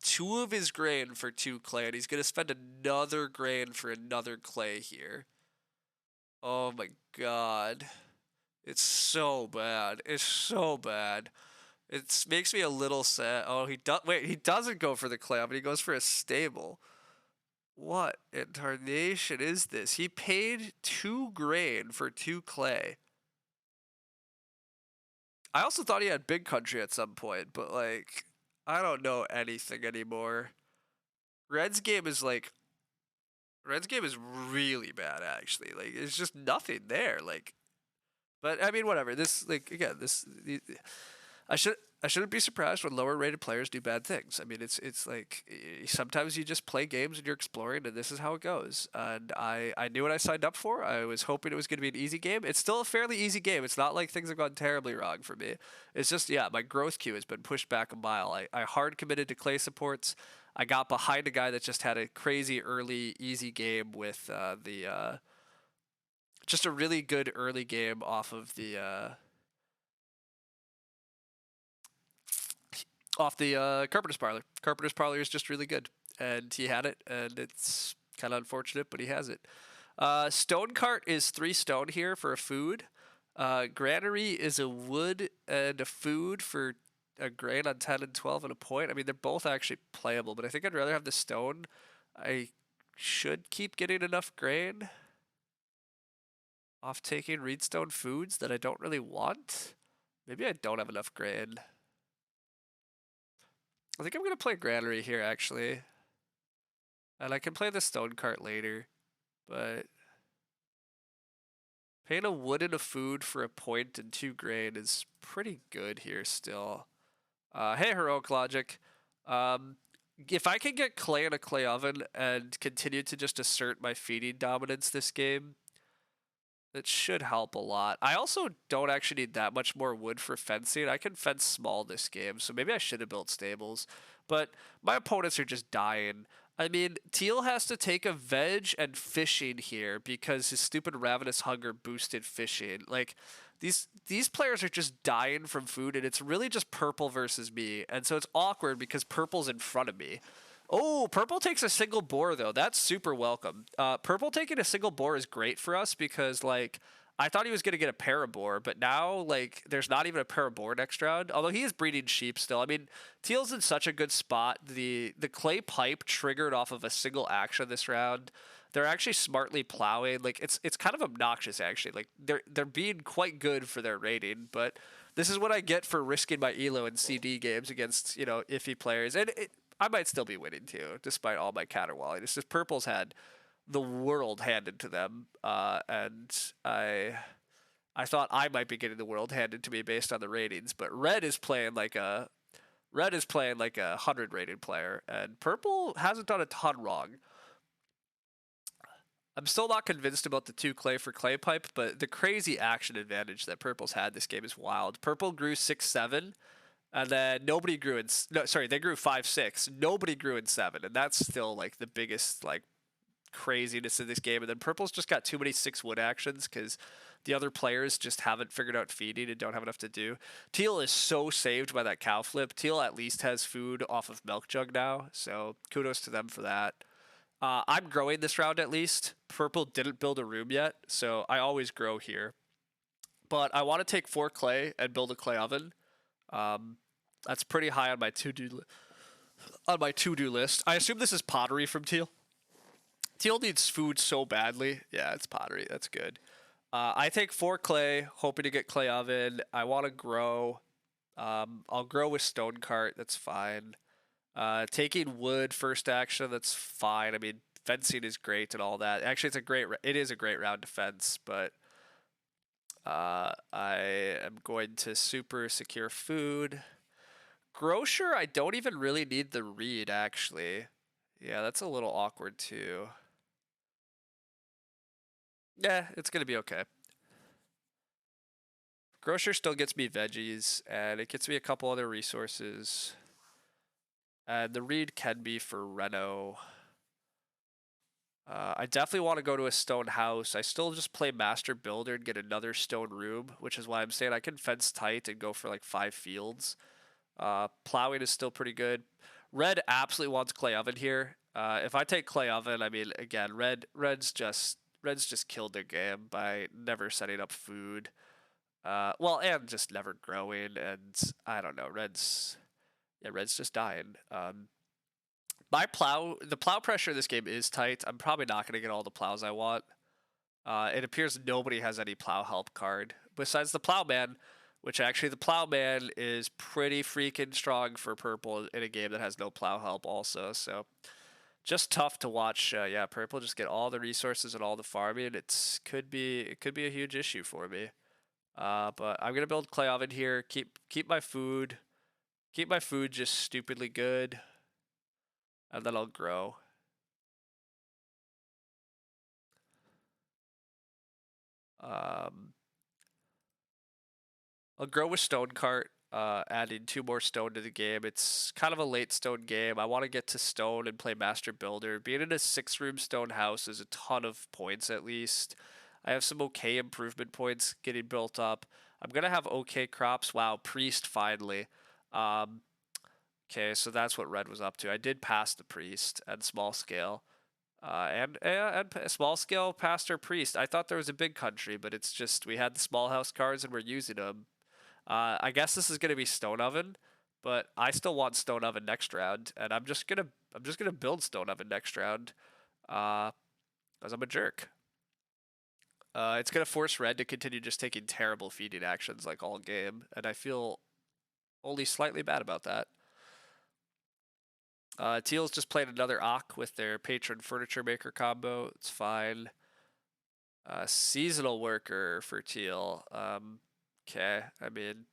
A: 2 of his grain for 2 clay, and he's gonna spend another grain for another clay here. Oh my god. It's so bad. It's so bad. It makes me a little sad. Oh, he doesn't go for the clay oven, he goes for a stable. What in tarnation is this? He paid 2 grain for 2 clay. I also thought he had big country at some point, but like, I don't know anything anymore. Red's game is like Red's game is really bad actually. Like it's just nothing there. Like, but I mean, whatever. This like again, I should I shouldn't be surprised when lower rated players do bad things. I mean, it's like sometimes you just play games and you're exploring, and this is how it goes. And I knew what I signed up for. I was hoping it was going to be an easy game. It's still a fairly easy game. It's not like things have gone terribly wrong for me. It's just yeah, my growth queue has been pushed back a mile. I hard committed to clay supports. I got behind a guy that just had a crazy early easy game with the just a really good early game off the Carpenter's Parlor. Carpenter's Parlor is just really good, and he had it, and it's kind of unfortunate, but he has it. Stone Cart is 3 stone here for a food. Granary is a wood and a food for a grain on 10 and 12 and a point. I mean, they're both actually playable, but I think I'd rather have the stone. I should keep getting enough grain off taking reedstone foods that I don't really want. Maybe I don't have enough grain. I think I'm going to play Granary here, actually. And I can play the Stone Cart later. But paying a wood and a food for a point and 2 grain is pretty good here still. Hey, Heroic Logic. If I can get clay in a clay oven and continue to just assert my feeding dominance this game, that should help a lot. I also don't actually need that much more wood for fencing. I can fence small this game, so maybe I should have built stables. But my opponents are just dying. I mean, Teal has to take a veg and fishing here because his stupid Ravenous Hunger boosted fishing. Like, these players are just dying from food, and it's really just purple versus me. And so it's awkward because purple's in front of me. Oh, purple takes a single boar, though. That's super welcome. Purple taking a single boar is great for us because, like, I thought he was going to get a paraboar, but now, like, there's not even a paraboar next round. Although he is breeding sheep still. I mean, Teal's in such a good spot. The clay pipe triggered off of a single action this round. They're actually smartly plowing. Like, it's kind of obnoxious, actually. Like, they're being quite good for their rating, but this is what I get for risking my elo in CD games against, you know, iffy players. And I might still be winning too, despite all my caterwauling. It's just purple's had the world handed to them, and I thought I might be getting the world handed to me based on the ratings. But red is playing like a 100 rated player, and purple hasn't done a ton wrong. I'm still not convinced about the 2 clay for clay pipe, but the crazy action advantage that purple's had this game is wild. Purple grew 6-7. And then nobody grew in they grew 5-6. Nobody grew in 7, and that's still like the biggest like craziness in this game. And then purple's just got too many 6 wood actions because the other players just haven't figured out feeding and don't have enough to do. Teal is so saved by that cow flip. Teal at least has food off of Milk Jug now, so kudos to them for that. I'm growing this round at least. Purple didn't build a room yet, so I always grow here. But I want to take 4 clay and build a clay oven. That's pretty high on my to-do list. I assume this is pottery from Teal. Teal needs food so badly. Yeah, it's pottery. That's good. I take 4 clay, hoping to get clay oven. I want to grow. I'll grow with stone cart. That's fine. Taking wood first action. That's fine. I mean, fencing is great and all that. Actually, it is a great round to fence, but I am going to super secure food. Grocer, I don't even really need the reed, actually. Yeah, that's a little awkward, too. Yeah, it's going to be okay. Grocer still gets me veggies, and it gets me a couple other resources. And the reed can be for Reno. I definitely want to go to a stone house. I still just play Master Builder and get another stone room, which is why I'm saying I can fence tight and go for like 5 fields. Plowing is still pretty good. Red absolutely wants clay oven here. If I take clay oven, I mean, again, red's just killed their game by never setting up food. Well, and just never growing, and I don't know, red's just dying. The plow pressure in this game is tight. I'm probably not going to get all the plows I want. It appears nobody has any plow help card besides the plowman, which actually the plowman is pretty freaking strong for purple in a game that has no plow help also. So Just tough to watch. Yeah, purple just get all the resources and all the farming. It could be a huge issue for me. But I'm gonna build clay oven here. Keep my food. Keep my food just stupidly good, and then I'll grow. I'll grow with stone cart. Adding 2 more stone to the game. It's kind of a late stone game. I want to get to stone and play master builder. Being in a 6-room stone house is a ton of points at least. I have some okay improvement points getting built up. I'm gonna have okay crops. Wow, priest finally. Okay, so that's what red was up to. I did pass the priest at small scale. And small scale pastor priest. I thought there was a big country, but it's just we had the small house cards and we're using them. I guess this is gonna be stone oven, but I still want stone oven next round, and I'm just gonna build stone oven next round, as I'm a jerk. It's gonna force red to continue just taking terrible feeding actions like all game, and I feel only slightly bad about that. Teal's just played another Ock with their patron furniture maker combo. It's fine. Seasonal worker for Teal. Okay, I mean,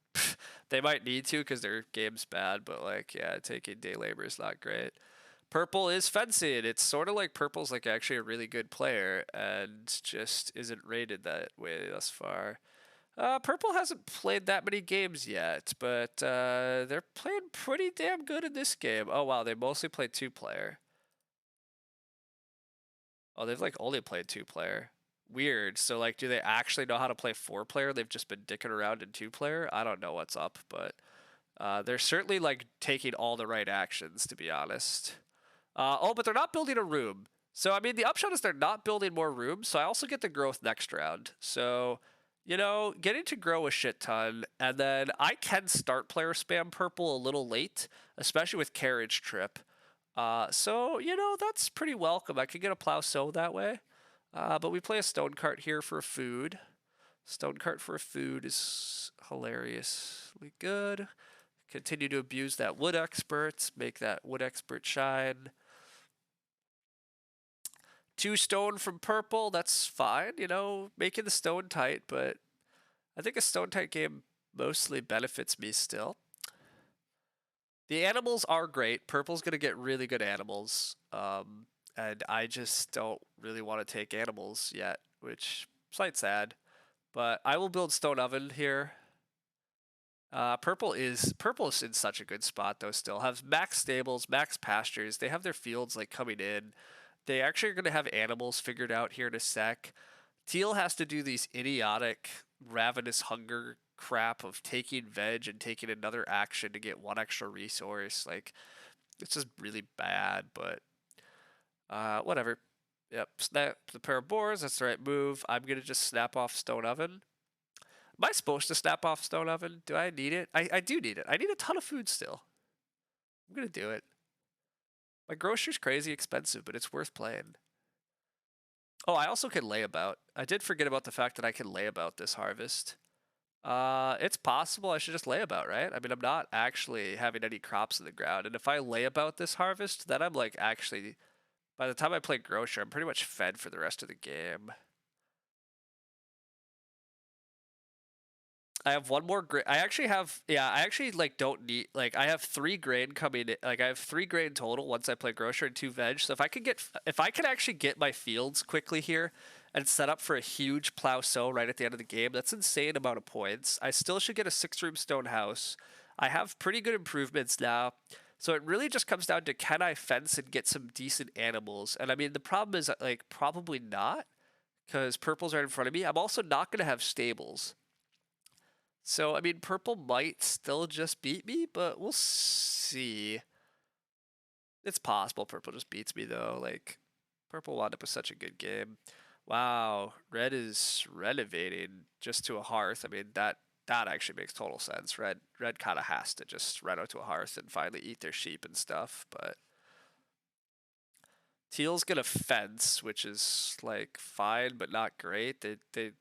A: they might need to because their game's bad, but like, yeah, taking day labor is not great. Purple is fencing. It's sort of like purple's like actually a really good player and just isn't rated that way thus far. Purple hasn't played that many games yet, but they're playing pretty damn good in this game. Oh wow, they mostly play 2-player. Oh, they've like only played 2-player. Weird. So like, do they actually know how to play 4-player? They've just been dicking around in 2-player. I don't know what's up, but they're certainly like taking all the right actions, to be honest. Oh, but they're not building a room. So I mean, the upshot is they're not building more rooms. So I also get the growth next round. So you know, getting to grow a shit ton, and then I can start player spam purple a little late, especially with carriage trip. So you know that's pretty welcome. I could get a plow sow that way. But we play a stone cart here for food. Stone cart for food is hilariously good. Continue to abuse that wood expert. Make that wood expert shine. 2 stone from purple. That's fine. You know, making the stone tight, but I think a stone tight game mostly benefits me still. The animals are great. Purple's gonna get really good animals. And I just don't really want to take animals yet, which is slight sad. But I will build stone oven here. Purple is in such a good spot though. Still have max stables, max pastures. They have their fields like coming in. They actually are gonna have animals figured out here in a sec. Teal has to do these idiotic ravenous hunger crap of taking veg and taking another action to get 1 extra resource. Like it's just really bad, but whatever. Yep, snap the pair of boars. That's the right move. I'm gonna just snap off stone oven. Am I supposed to snap off stone oven? Do I need it? I do need it. I need a ton of food still. I'm gonna do it. My grocer's crazy expensive, but it's worth playing. Oh, I also can layabout. I did forget about the fact that I can layabout this harvest. It's possible I should just layabout, right? I mean, I'm not actually having any crops in the ground, and if I layabout this harvest, then I'm like actually, by the time I play grocer, I'm pretty much fed for the rest of the game. I have 1 more grain. I actually have, yeah, I actually like don't need, like I have 3 grain coming in, like I have 3 grain total once I play grocer and 2 veg. So if I can actually get my fields quickly here and set up for a huge plow sow right at the end of the game, that's insane amount of points. I still should get a 6-room stone house. I have pretty good improvements now. So it really just comes down to, can I fence and get some decent animals? And I mean, the problem is like probably not, because purple's right in front of me. I'm also not going to have stables. So, I mean, purple might still just beat me, but we'll see. It's possible purple just beats me, though. Like, purple wound up with such a good game. Wow, red is renovating just to a hearth. I mean, that actually makes total sense. Red kind of has to just reno to a hearth and finally eat their sheep and stuff, but teal's gonna fence, which is like fine but not great. They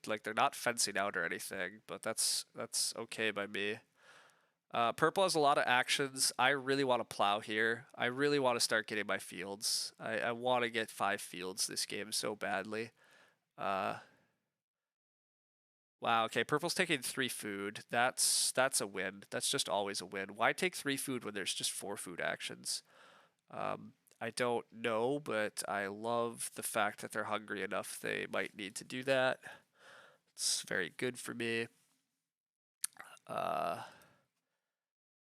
A: like they're not fencing out or anything, but that's okay by me. Purple has a lot of actions. I really want to plow here. I really want to start getting my fields. I want to get 5 fields this game so badly. Uh, wow, okay, purple's taking 3 food. That's a win. That's just always a win. Why take 3 food when there's just 4 food actions? I don't know, but I love the fact that they're hungry enough they might need to do that. It's very good for me.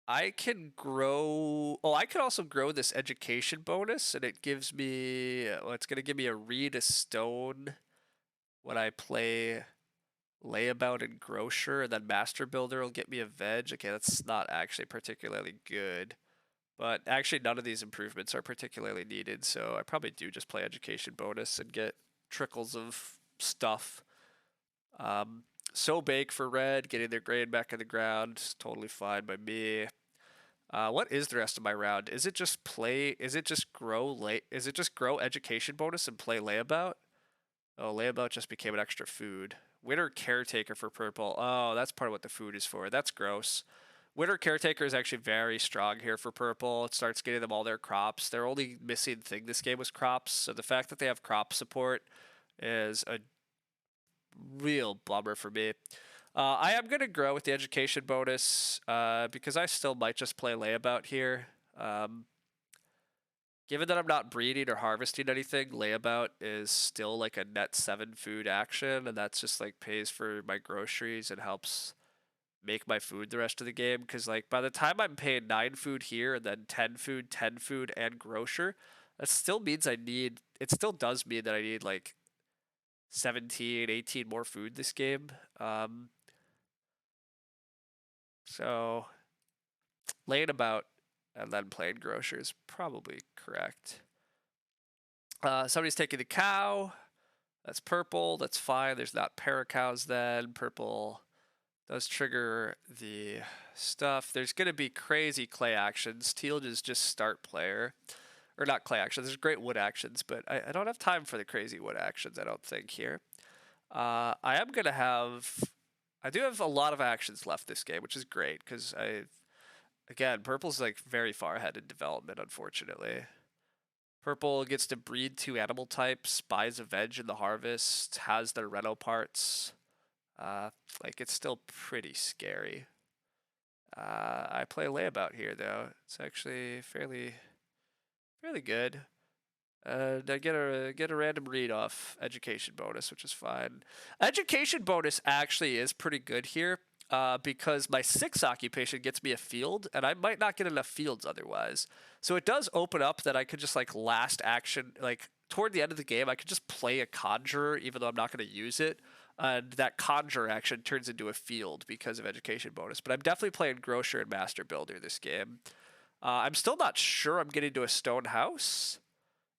A: I can grow. Oh, I can also grow this education bonus, and it gives me. Well, it's gonna give me a reed, a stone when I play layabout and grocer, and then master builder will get me a veg. Okay, that's not actually particularly good, but actually none of these improvements are particularly needed, so I probably do just play education bonus and get trickles of stuff. So bake for red, getting their grain back in the ground, totally fine by me. What is the rest of my round? Is it just play? Is it just grow late? Is it just grow education bonus and play layabout? Oh, layabout just became an extra food. Winter caretaker for purple. Oh, that's part of what the food is for. That's gross. Winter caretaker is actually very strong here for purple. It starts getting them all their crops. Their only missing thing this game was crops. So the fact that they have crop support is a real bummer for me. I am going to grow with the education bonus because I still might just play layabout here. Given that I'm not breeding or harvesting anything, layabout is still like a net 7 food action, and that's just like pays for my groceries and helps make my food the rest of the game. Because like by the time I'm paying 9 food here and then 10 food, and grocer, that still means it still does mean that I need like 17, 18 more food this game. So laying about and then playing grocer is probably correct. Somebody's taking the cow. That's purple. That's fine. There's not paracows then. Purple does trigger the stuff. There's going to be crazy clay actions. Teal is just start player. Or not clay actions. There's great wood actions, but I don't have time for the crazy wood actions, I don't think, here. I am going to have... I do have a lot of actions left this game, which is great, because again, purple's like very far ahead in development, unfortunately. Purple gets to breed 2 animal types, buys a veg in the harvest, has their reno parts. Like, it's still pretty scary. I play layabout here, though. It's actually fairly good. I get a random read off education bonus, which is fine. Education bonus actually is pretty good here because my 6 occupation gets me a field, and I might not get enough fields otherwise. So it does open up that I could just like last action, like toward the end of the game, I could just play a conjurer even though I'm not going to use it. And that conjure action turns into a field because of education bonus. But I'm definitely playing grocer and master builder this game. I'm still not sure I'm getting to a stone house.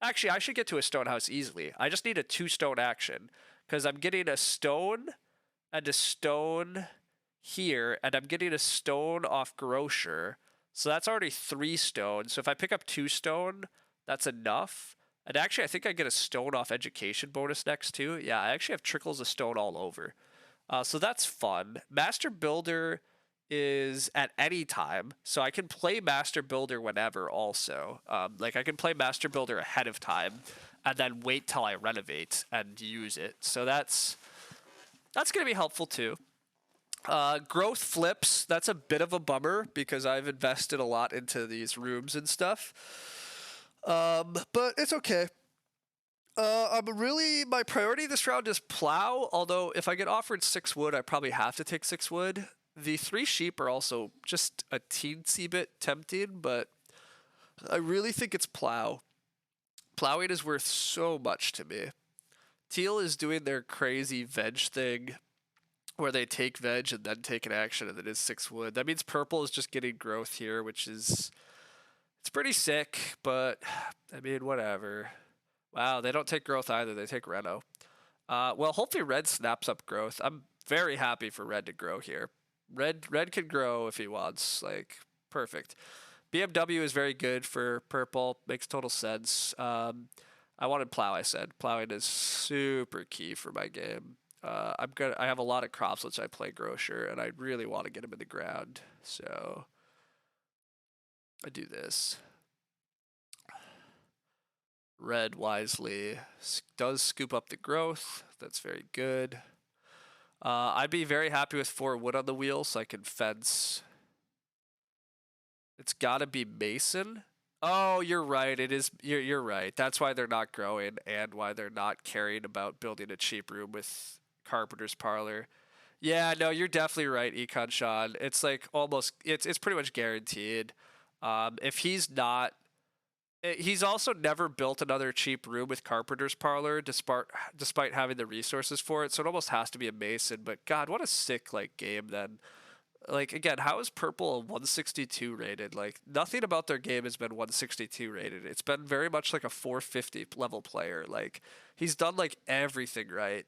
A: Actually, I should get to a stone house easily. I just need a 2 stone action because I'm getting a stone and a stone here, and I'm getting a stone off grocer. So that's already 3 stone. So if I pick up 2 stone, that's enough. And actually, I think I get a stone off education bonus next too. Yeah, I actually have trickles of stone all over. So that's fun. Master Builder is at any time, so I can play Master Builder whenever also. Like I can play Master Builder ahead of time and then wait till I renovate and use it. So that's going to be helpful too. Growth flips, that's a bit of a bummer because I've invested a lot into these rooms and stuff. But it's okay. My priority this round is plow, although if I get offered 6 wood, I probably have to take 6 wood. The 3 sheep are also just a teensy bit tempting, but I really think it's plow. Plowing is worth so much to me. Teal is doing their crazy veg thing where they take veg and then take an action and it is 6 wood. That means purple is just getting growth here, which is... It's pretty sick, but I mean, whatever. Wow, they don't take growth either. They take reno. Well, hopefully red snaps up growth. I'm very happy for red to grow here. Red can grow if he wants. Like, perfect. BMW is very good for purple. Makes total sense. I wanted plow, I said. Plowing is super key for my game. I have a lot of crops which I play grocer, and I really want to get them in the ground. So I do this. Red wisely does scoop up the growth. That's very good. I'd be very happy with 4 wood on the wheel so I can fence. It's gotta be mason. Oh, you're right. It is. You're right. That's why they're not growing and why they're not caring about building a cheap room with carpenter's parlor. Yeah, no, you're definitely right, Econ Sean. It's like almost. It's pretty much guaranteed. If he's not, he's also never built another cheap room with carpenter's parlor, despite having the resources for it. So it almost has to be a mason. But God, what a sick like game then. Like again, how is purple 162 rated? Like nothing about their game has been 162 rated. It's been very much like a 450 level player. Like he's done like everything right.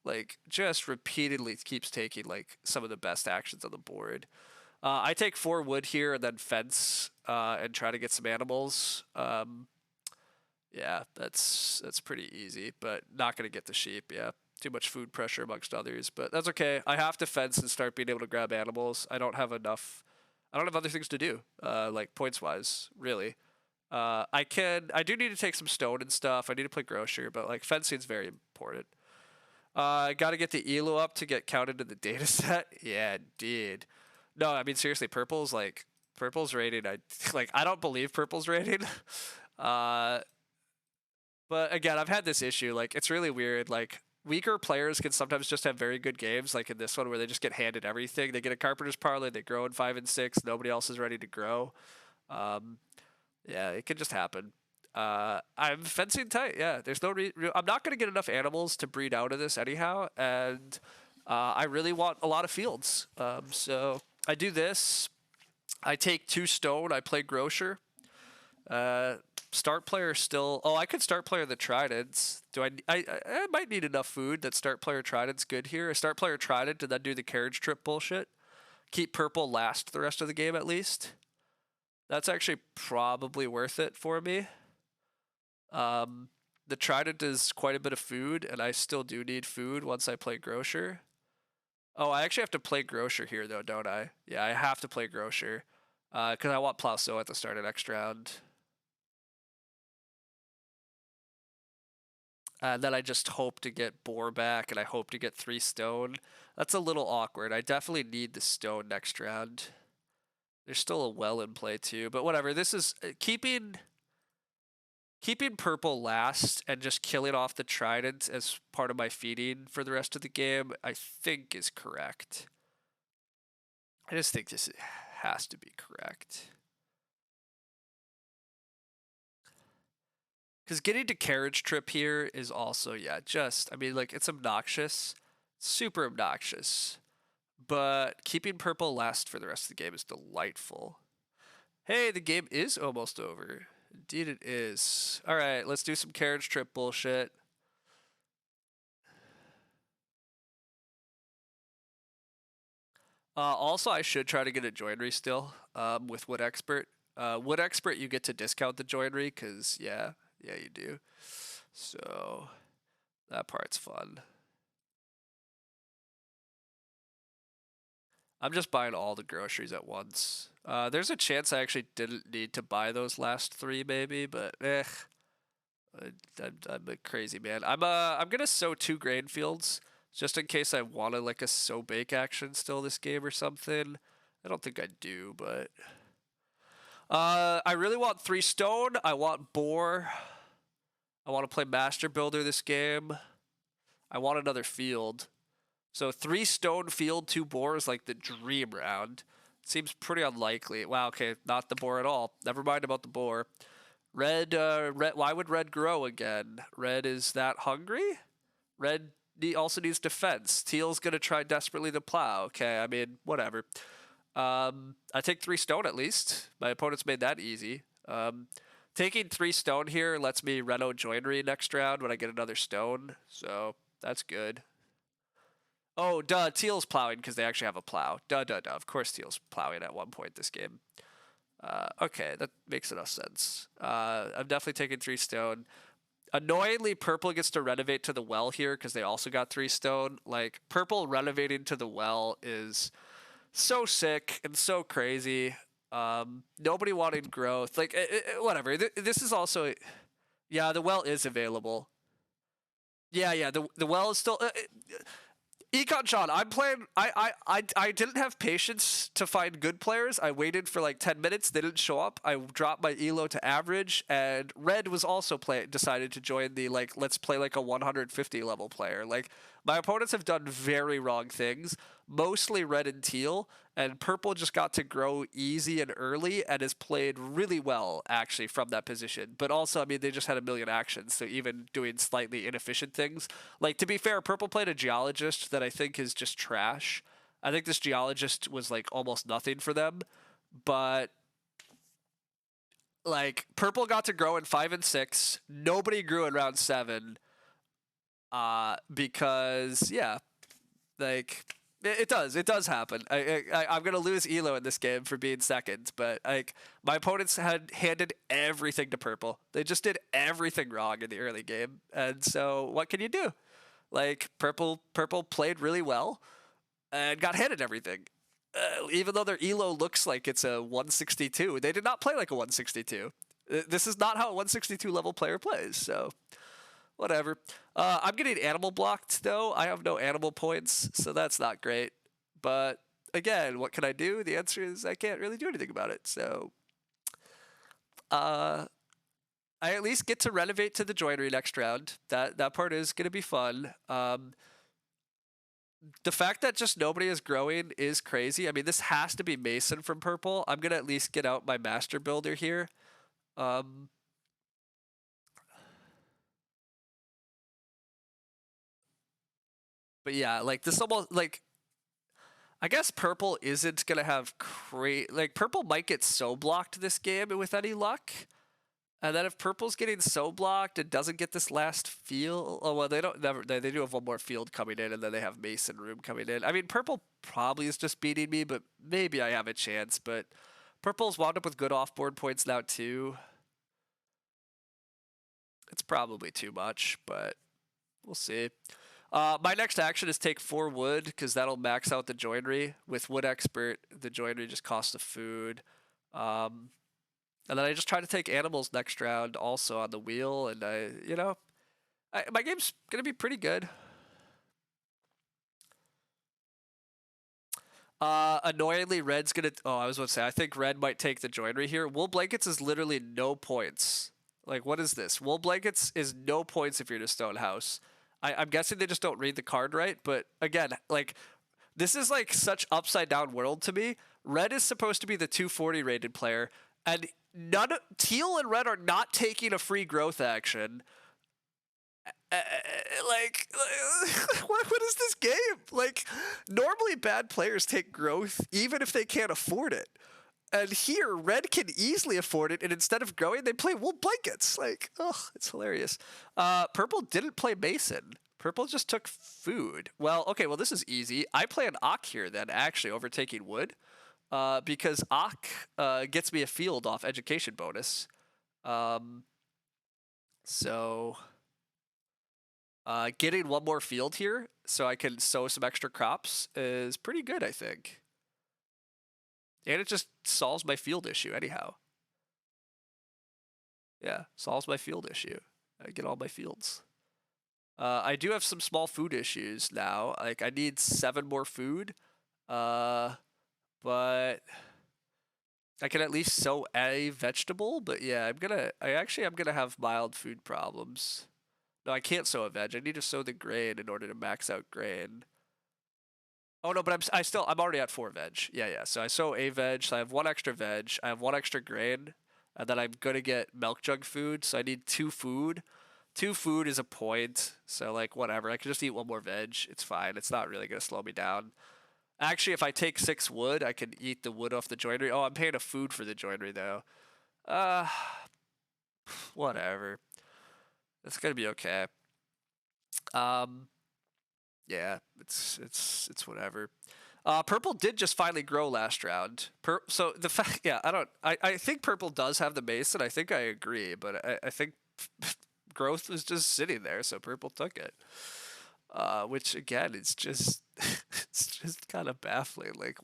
A: Like just repeatedly keeps taking like some of the best actions on the board. I take 4 wood here and then fence and try to get some animals. Yeah, that's pretty easy, but not gonna get the sheep. Yeah, too much food pressure amongst others, but that's okay. I have to fence and start being able to grab animals. I don't have enough. I don't have other things to do, like points wise, really. I do need to take some stone and stuff. I need to play grocer, but like fencing is very important. I got to get the elo up to get counted in the data set. Yeah, indeed. No, I mean seriously, purple's rated. I don't believe purple's rated. Uh, but again, I've had this issue. Like, it's really weird. Like, weaker players can sometimes just have very good games, like in this one where they just get handed everything. They get a carpenter's parlor, they grow in 5 and 6. Nobody else is ready to grow. Um, yeah, it can just happen. I'm fencing tight. Yeah, there's no. I'm not gonna get enough animals to breed out of this anyhow, and I really want a lot of fields. So I do this. I take 2 stone. I play grocer. Start player still. Oh, I could start player the tridents. Do I might need enough food that start player trident's good here. I start player trident and then do the carriage trip bullshit. Keep purple last the rest of the game at least. That's actually probably worth it for me. The trident is quite a bit of food, and I still do need food once I play grocer. Oh, I actually have to play grocer here though, don't I? Yeah, I have to play grocer. Because I want Plauceau at the start of next round. And then I just hope to get boar back, and I hope to get 3 stone. That's a little awkward. I definitely need the stone next round. There's still a well in play too, but whatever. This is keeping purple last and just killing off the trident as part of my feeding for the rest of the game, I think is correct. I just think this has to be correct. Because getting to carriage trip here is also, yeah, just, I mean, like, it's obnoxious. Super obnoxious. But keeping purple last for the rest of the game is delightful. Hey, the game is almost over. Indeed it is. Alright, let's do some carriage trip bullshit. Also, I should try to get a joinery still with Wood Expert. Wood Expert, you get to discount the joinery because, yeah, you do. So, that part's fun. I'm just buying all the groceries at once. There's a chance I actually didn't need to buy those last 3, maybe, but I'm a crazy man. I'm gonna sow 2 grain fields just in case I want to like a sow bake action still this game or something. I don't think I do, but I really want 3 stone. I want boar. I want to play master builder this game. I want another field. So 3 stone field, 2 boar is like the dream round. Seems pretty unlikely. Wow, okay, not the boar at all. Never mind about the boar. Red, why would red grow again? Red is that hungry? Red also needs defense. Teal's gonna try desperately to plow. Okay, I mean, whatever. I take 3 stone at least. My opponent's made that easy. Taking 3 stone here lets me reno joinery next round when I get another stone, so that's good. Oh, duh, Teal's plowing because they actually have a plow. Duh. Of course Teal's plowing at one point this game. Okay, that makes enough sense. I'm definitely taking 3 stone. Annoyingly, purple gets to renovate to the well here because they also got 3 stone. Like, purple renovating to the well is so sick and so crazy. Nobody wanted growth. Like whatever. This is also, yeah. The well is available. Yeah, yeah. The well is still. Econ John, I'm playing. I didn't have patience to find good players. I waited for like 10 minutes. They didn't show up. I dropped my elo to average, and Red was also decided to join the like let's play like a 150 level player. Like my opponents have done very wrong things, mostly Red and Teal, and Purple just got to grow easy and early and has played really well actually from that position. But also, I mean, they just had a million actions, so even doing slightly inefficient things. Like to be fair, Purple played a geologist that I think is just trash. I think this geologist was like almost nothing for them, but like Purple got to grow in 5 and 6. Nobody grew in round 7. Because yeah, like it does happen. I'm gonna lose elo in this game for being second, but like my opponents had handed everything to Purple. They just did everything wrong in the early game, and so what can you do? Like Purple played really well and got handed everything. Even though their elo looks like it's a 162, they did not play like a 162. This is not how a 162 level player plays. So whatever. I'm getting animal blocked though. I have no animal points, so that's not great. But again, what can I do? The answer is I can't really do anything about it. So I at least get to renovate to the joinery next round. That part is gonna be fun. The fact that just nobody is growing is crazy. I mean, this has to be Mason from Purple. I'm gonna at least get out my master builder here. But yeah, like this almost like I guess Purple isn't gonna have like Purple might get so blocked this game with any luck. And then if Purple's getting so blocked and doesn't get this last field, oh well, they do have one more field coming in, and then they have Mason Room coming in. I mean, Purple probably is just beating me, but maybe I have a chance. But Purple's wound up with good off-board points now too. It's probably too much, but we'll see. My next action is take 4 wood, because that'll max out the joinery. With Wood Expert, the joinery just costs the food. And then I just try to take animals next round also on the wheel, and my game's going to be pretty good. Annoyingly, Red's going to... Oh, I was about to say, I think Red might take the joinery here. Wool Blankets is literally no points. Like, what is this? Wool Blankets is no points if you're in a stone house. I'm guessing they just don't read the card right, but again, like, this is like such upside down world to me. Red is supposed to be the 240 rated player, and Teal and Red are not taking a free growth action. Like, what is this game? Like, normally bad players take growth even if they can't afford it. And here, Red can easily afford it, and instead of growing, they play Wool Blankets. Like, oh, it's hilarious. Purple didn't play Mason. Purple just took food. Well, okay, well, this is easy. I play an Ock here, then, actually, overtaking wood. Because Ock gets me a field off education bonus. So getting one more field here so I can sow some extra crops is pretty good, I think. And it just solves my field issue anyhow. Yeah, solves my field issue. I get all my fields. I do have some small food issues now. Like, I need 7 more food. But I can at least sow a vegetable. But yeah, I'm gonna have mild food problems. No, I can't sow a veg. I need to sow the grain in order to max out grain. Oh no, but I'm already at 4 veg. Yeah. So I sow a veg. So I have 1 extra veg. I have 1 extra grain, and then I'm gonna get milk jug food. So I need 2 food. 2 food is a point. So like whatever. I can just eat 1 more veg. It's fine. It's not really gonna slow me down. Actually, if I take 6 wood, I can eat the wood off the joinery. Oh, I'm paying a food for the joinery though. Whatever. It's gonna be okay. Yeah, it's whatever. Purple did just finally grow last round. So the fact, yeah, I think Purple does have the base, and I think I agree, but I think growth was just sitting there, so Purple took it. which again is just it's just kind of baffling. Like,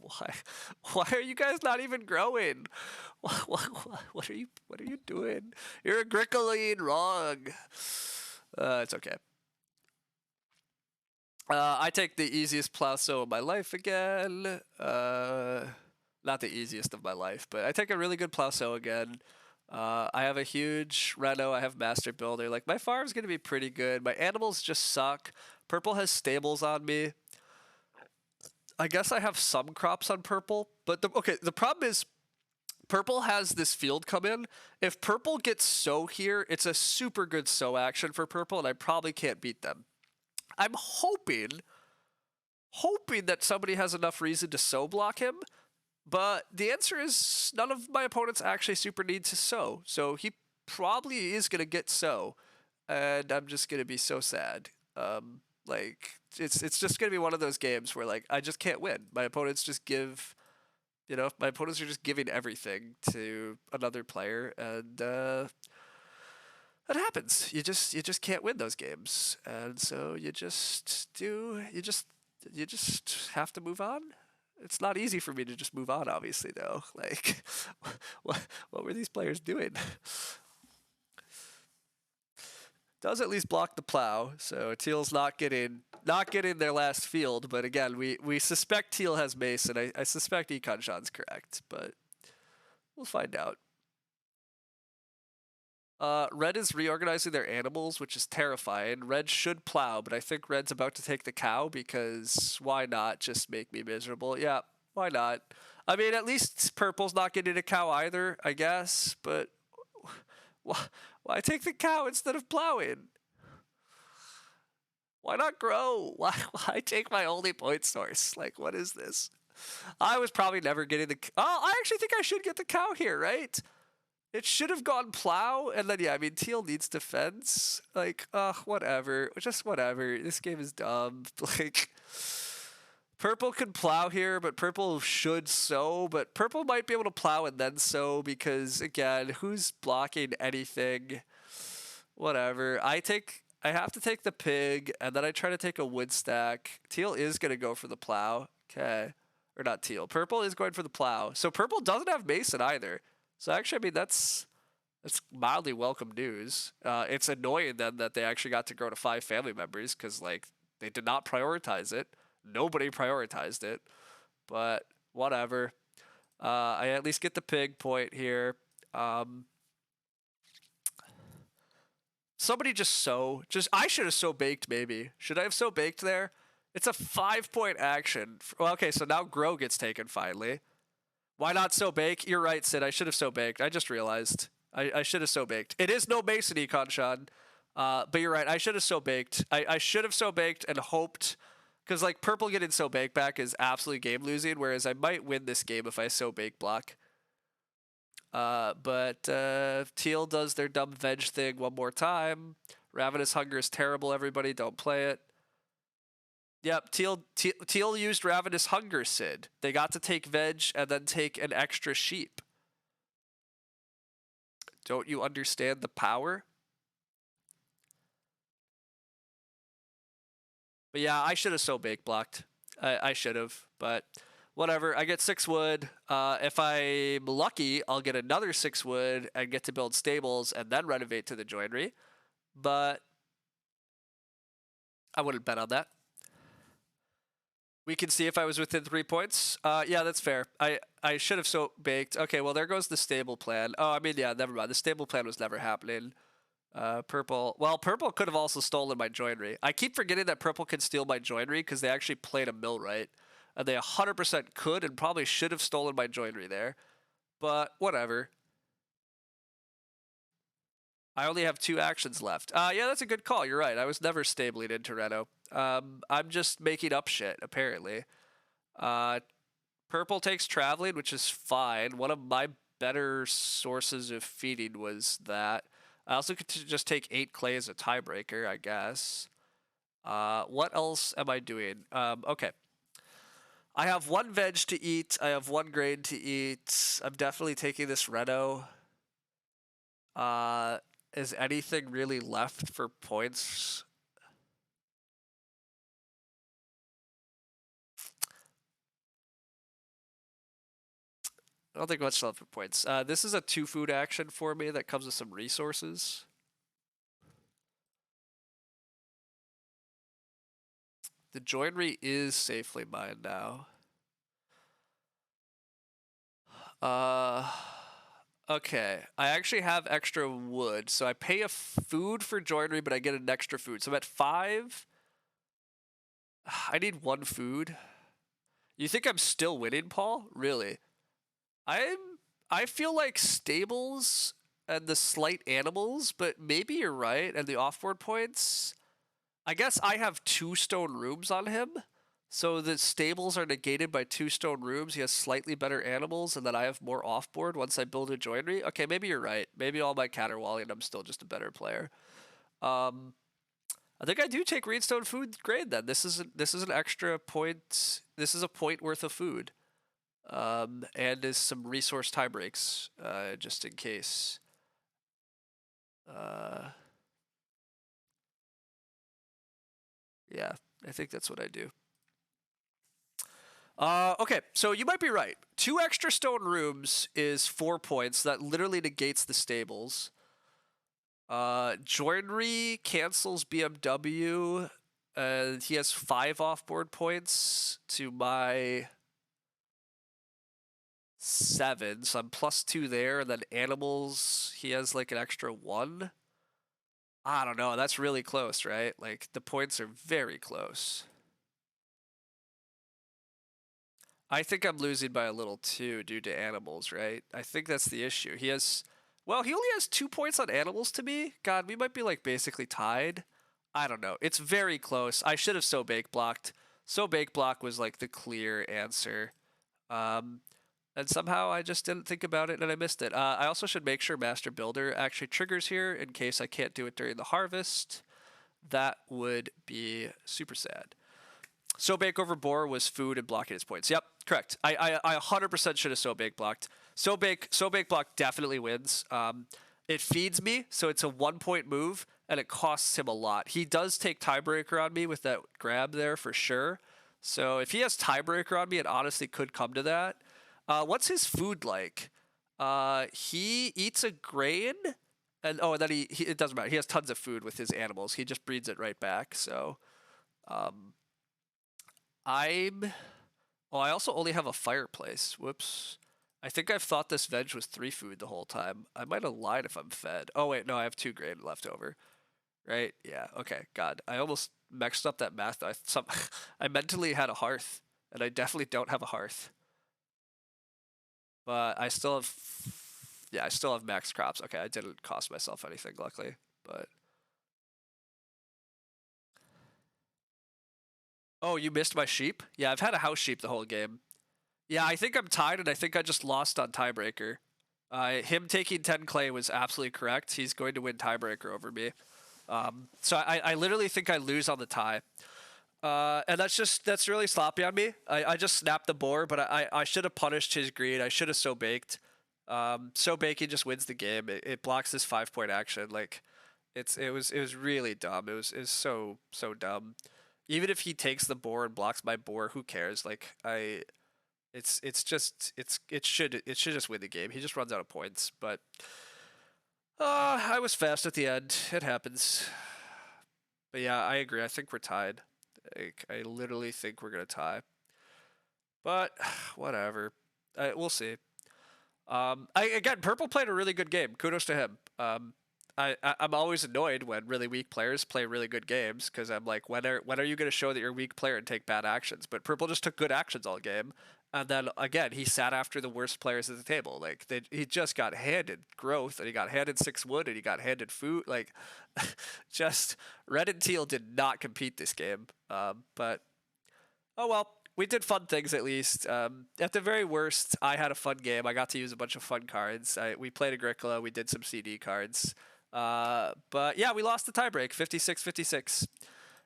A: why are you guys not even growing? What are you doing? You're Agricola wrong. It's okay. I take the easiest plow sow of my life again. Not the easiest of my life, but I take a really good plow sow again. I have a huge reno. I have master builder. Like, my farm's gonna be pretty good. My animals just suck. Purple has stables on me. I guess I have some crops on purple, but the problem is purple has this field come in. If purple gets sow here, it's a super good sow action for purple, and I probably can't beat them. I'm hoping that somebody has enough reason to sow block him, but the answer is none of my opponents actually super need to sow, so he probably is gonna get sow, and I'm just gonna be so sad. Like, it's just gonna be one of those games where, like, I just can't win. My opponents just give, my opponents are just giving everything to another player, and that happens. You just can't win those games, and so you just have to move on. It's not easy for me to just move on, obviously, though. Like, what were these players doing? Does at least block the plow, so Teal's not getting their last field. But again, we suspect Teal has mace, and I suspect Econshan's correct, but we'll find out. Red is reorganizing their animals, which is terrifying. Red should plow, but I think Red's about to take the cow because why not just make me miserable? Yeah, why not? I mean, at least Purple's not getting a cow either, I guess, but why take the cow instead of plowing? Why not grow? Why take my only point source? Like, what is this? I was probably never getting the... Oh, I actually think I should get the cow here, right? It should have gone plow, and then, yeah, I mean, Teal needs defense. Like, whatever. Just whatever. This game is dumb. Like, Purple can plow here, but Purple should sow, but Purple might be able to plow and then sow because, again, who's blocking anything? Whatever. I have to take the pig, and then I try to take a wood stack. Teal is going to go for the plow. Okay. Or not Teal. Purple is going for the plow. So Purple doesn't have Mason either. So actually, I mean, that's mildly welcome news. It's annoying then that they actually got to grow to 5 family members because, like, they did not prioritize it. Nobody prioritized it. But whatever. I at least get the pig point here. Somebody just sow. I should have sow baked maybe. Should I have sow baked there? It's a 5-point action. Well, okay, so now grow gets taken finally. Why not so bake? You're right, Sid. I should have so baked. I just realized. I should have so baked. It is no Mason Econshan. But you're right. I should have so baked. I should have so baked and hoped. Because, like, purple getting so bake back is absolutely game losing, whereas I might win this game if I so bake block. But Teal does their dumb veg thing one more time. Ravenous Hunger is terrible, everybody. Don't play it. Yep, Teal used Ravenous Hunger, Sid. They got to take veg and then take an extra sheep. Don't you understand the power? But yeah, I should have so bake blocked. I should have, but whatever. I get 6 wood. If I'm lucky, I'll get another 6 wood and get to build stables and then renovate to the joinery. But I wouldn't bet on that. We can see if I was within 3 points. Yeah, that's fair. I should have so baked. Okay, well, there goes the stable plan. Oh, I mean, yeah, never mind. The stable plan was never happening. Purple. Well, purple could have also stolen my joinery. I keep forgetting that purple can steal my joinery because they actually played a millwright. And they 100% could and probably should have stolen my joinery there. But whatever. I only have 2 actions left. Yeah, that's a good call. You're right. I was never stabling into Reno. I'm just making up shit, apparently. Purple takes traveling, which is fine. One of my better sources of feeding was that. I also could just take 8 clay as a tiebreaker, I guess. What else am I doing? Okay. I have 1 veg to eat. I have 1 grain to eat. I'm definitely taking this Reno. Is anything really left for points? I don't think much love for points. This is a 2 food action for me that comes with some resources. The joinery is safely mined now. Okay. I actually have extra wood, so I pay a food for joinery, but I get an extra food. So I'm at 5. I need 1 food. You think I'm still winning, Paul? Really? I feel like stables and the slight animals, but maybe you're right, and the offboard points. I guess I have 2 stone rooms on him, so the stables are negated by 2 stone rooms. He has slightly better animals, and then I have more offboard once I build a joinery. Okay, maybe you're right. Maybe all my caterwauling and I'm still just a better player. I think I do take greenstone food grade then. This is an extra point. This is a point worth of food. And is some resource tie breaks, just in case. Yeah, I think that's what I do. Okay, so you might be right. 2 extra stone rooms is 4 points. That literally negates the stables. Joinery cancels BMW, and he has 5 offboard points to my 7, so I'm +2 there, and then animals, he has like an extra 1. I don't know, that's really close, right? Like, the points are very close. I think I'm losing by a little too due to animals, right? I think that's the issue. He only has 2 points on animals to me. God, we might be like basically tied. I don't know. It's very close. I should have so bake blocked. So bake block was like the clear answer. And somehow I just didn't think about it and I missed it. I also should make sure Master Builder actually triggers here in case I can't do it during the harvest. That would be super sad. So bake over boar was food and blocking his points. Yep, correct. I 100% should have so bake blocked. So bake block definitely wins. It feeds me, so it's a 1-point move, and it costs him a lot. He does take tiebreaker on me with that grab there for sure. So if he has tiebreaker on me, it honestly could come to that. What's his food like? He eats a grain, and then it doesn't matter. He has tons of food with his animals. He just breeds it right back. So, I also only have a fireplace. Whoops. I think I've thought this veg was 3 food the whole time. I might have lied if I'm fed. Oh wait, no, I have 2 grain left over. Right? Yeah. Okay. God, I almost mixed up that math. I mentally had a hearth, and I definitely don't have a hearth. But I still have max crops. Okay, I didn't cost myself anything, luckily. But oh, you missed my sheep? Yeah, I've had a house sheep the whole game. Yeah, I think I'm tied, and I think I just lost on tiebreaker. Him taking 10 clay was absolutely correct. He's going to win tiebreaker over me. So I literally think I lose on the tie. And that's really sloppy on me. I just snapped the boar, but I should have punished his greed. I should have so baked. So baking just wins the game. It blocks this 5-point action. Like, it was really dumb. It was so dumb. Even if he takes the boar and blocks my boar, who cares? Like, it should just win the game. He just runs out of points. But I was fast at the end. It happens. But yeah, I agree. I think we're tied. Like, I literally think we're gonna tie. But whatever. We'll see. Again, Purple played a really good game. Kudos to him. I'm always annoyed when really weak players play really good games because I'm like, when are you going to show that you're a weak player and take bad actions? But Purple just took good actions all game, and then again he sat after the worst players at the table. Like, he just got handed growth, and he got handed 6 wood, and he got handed food. Like, just red and teal did not compete this game. But oh well. We did fun things at least. At the very worst, I had a fun game. I got to use a bunch of fun cards. We played Agricola. We did some CD cards. But yeah, we lost the tiebreak, 56-56.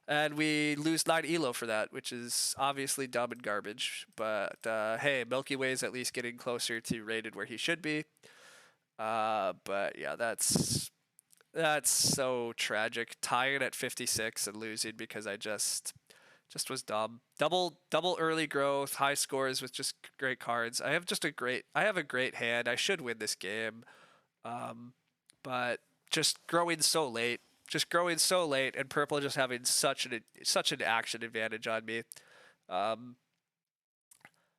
A: And we lose 9 elo for that, which is obviously dumb and garbage. But hey, Milky Way's at least getting closer to rated where he should be. But yeah, that's so tragic. Tying at 56 and losing because I just Just was dumb. Double early growth, high scores with just great cards. I have a great hand. I should win this game. Um, but just growing so late. Just growing so late, and purple just having such an action advantage on me. Um,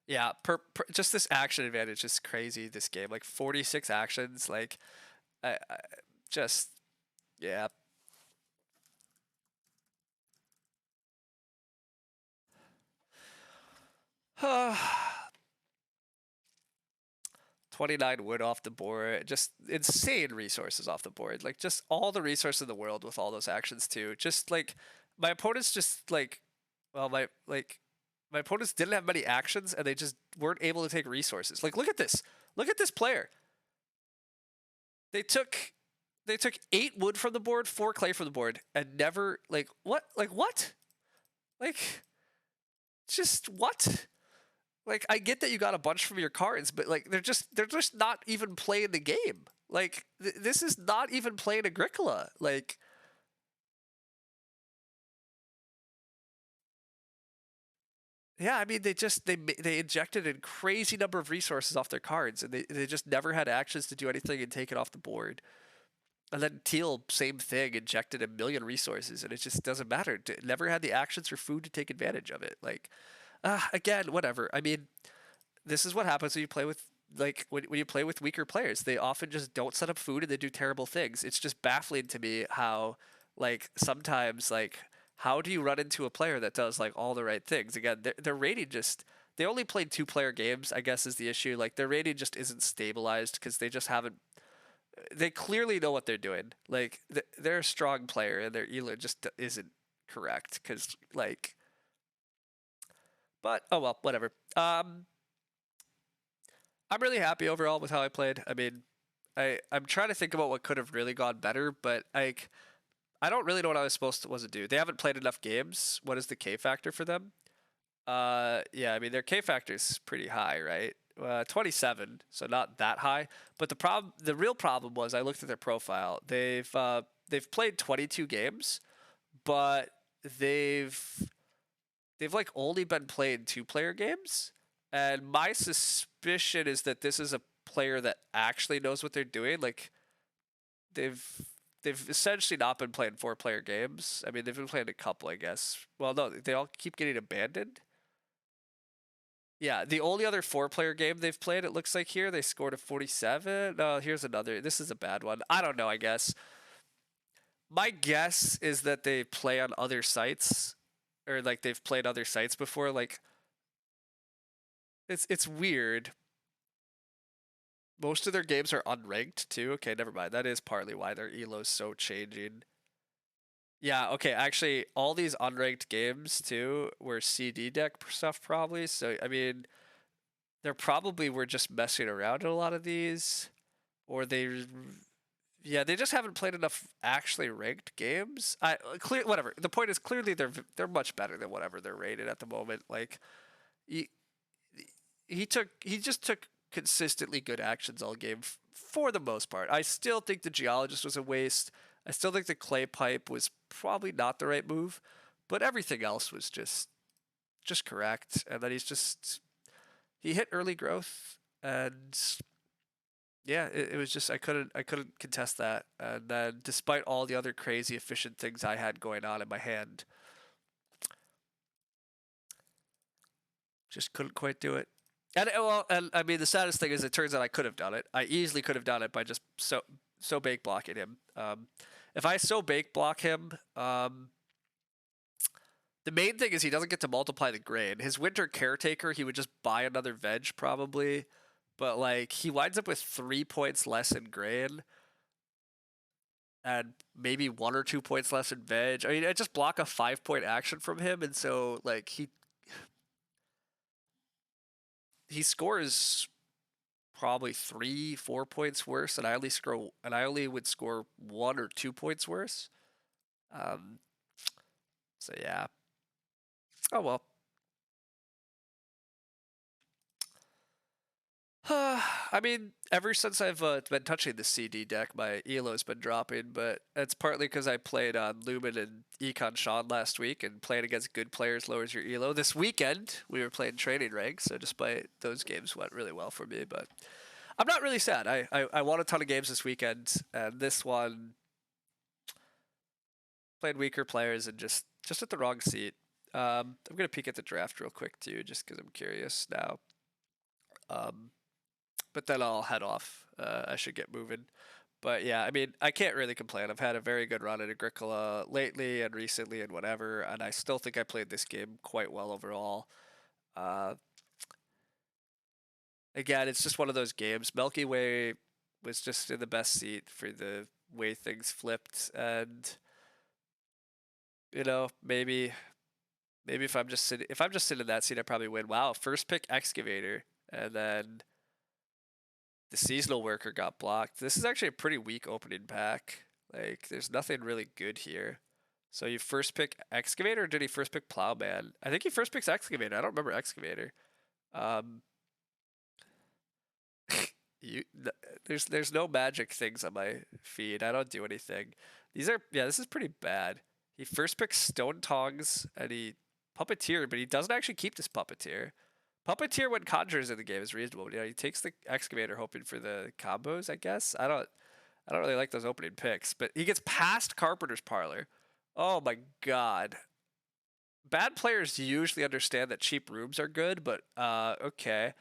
A: yeah, just this action advantage is crazy. This game, like 46 actions, like I just yeah. 29 wood off the board, just insane resources off the board. Like just all the resources in the world with all those actions too. Just like my opponents just like well my opponents didn't have many actions and they just weren't able to take resources. Like look at this. Look at this player. They took 8 wood from the board, 4 clay from the board, and never like what? Like what? Like just what? Like I get that you got a bunch from your cards, but like they're just not even playing the game. Like this is not even playing Agricola. Like yeah, I mean they injected a crazy number of resources off their cards, and they just never had actions to do anything and take it off the board. And then Teal, same thing, injected a million resources, and it just doesn't matter. Never had the actions or food to take advantage of it. Like, again, whatever. I mean, this is what happens when you play with like when you play with weaker players. They often just don't set up food and they do terrible things. It's just baffling to me how like sometimes like how do you run into a player that does like all the right things? Again, their rating just they only played 2 player games, I guess is the issue. Like their rating just isn't stabilized because they just haven't they clearly know what they're doing. Like they're a strong player and their ELO just isn't correct because like but oh well, whatever. I'm really happy overall with how I played. I mean, I'm trying to think about what could have really gone better, but I don't really know what I was supposed to do. They haven't played enough games. What is the K factor for them? Yeah, I mean their K factor is pretty high, right? 27, so not that high. But the real problem was I looked at their profile. They've played 22 games, but they've they've like only been playing 2 player games. And my suspicion is that this is a player that actually knows what they're doing. Like they've they've essentially not been playing 4 player games. I mean, they've been playing a couple, I guess. Well, no, they all keep getting abandoned. Yeah, the only other 4 player game they've played, it looks like here, they scored a 47. No, here's another. This is a bad one. I don't know, I guess. My guess is that they play on other sites or like they've played other sites before. Like it's weird. Most of their games are unranked too. Okay, never mind. That is partly why their elo's so changing. Yeah, okay, actually all these unranked games too were CD deck stuff probably. So I mean, they're probably were just messing around in a lot of these, or yeah, they just haven't played enough actually ranked games. I clear whatever. The point is clearly they're much better than whatever they're rated at the moment. Like he he just took consistently good actions all game for the most part. I still think the geologist was a waste. I still think the clay pipe was probably not the right move, but everything else was just correct. And then he hit early growth and yeah, it was just I couldn't contest that. And then despite all the other crazy efficient things I had going on in my hand, just couldn't quite do it. And well, and I mean the saddest thing is it turns out I could have done it. I easily could have done it by just so bake blocking him. If I so bake block him, the main thing is he doesn't get to multiply the grain. His winter caretaker, he would just buy another veg probably, but like he winds up with 3 points less in grain and maybe 1 or 2 points less in veg. I mean, I just block a 5 point action from him, and so like he scores probably 3 4 points worse, and I only would score 1 or 2 points worse. Um, so yeah. Oh well. I mean, ever since I've been touching the CD deck, my elo's been dropping, but it's partly because I played on Lumen and Econ Sean last week, and playing against good players lowers your elo. This weekend, we were playing training ranks, so despite those games went really well for me, but I'm not really sad. I won a ton of games this weekend, and this one played weaker players and just at the wrong seat. I'm gonna peek at the draft real quick too, just because I'm curious now. Um, but then I'll head off. I should get moving. But yeah, I mean, I can't really complain. I've had a very good run at Agricola lately and recently and whatever, and I still think I played this game quite well overall. Uh, Again, it's just one of those games. Milky Way was just in the best seat for the way things flipped, and maybe if I'm just sitting in that seat, I probably win. Wow, first pick Excavator, and then the seasonal worker got blocked. This is actually a pretty weak opening pack. Like, there's nothing really good here. So you first pick Excavator, or did he first pick Plowman? I think he first picks Excavator. I don't remember Excavator. Um, you there's no magic things on my feed. I don't do anything. This is pretty bad. He first picks Stone Tongs and he Puppeteer, but he doesn't actually keep this Puppeteer. Puppeteer when Conjures in the game is reasonable. He takes the Excavator hoping for the combos, I guess. I don't really like those opening picks, but he gets past Carpenter's Parlor. Oh my god. Bad players usually understand that cheap rooms are good, but okay.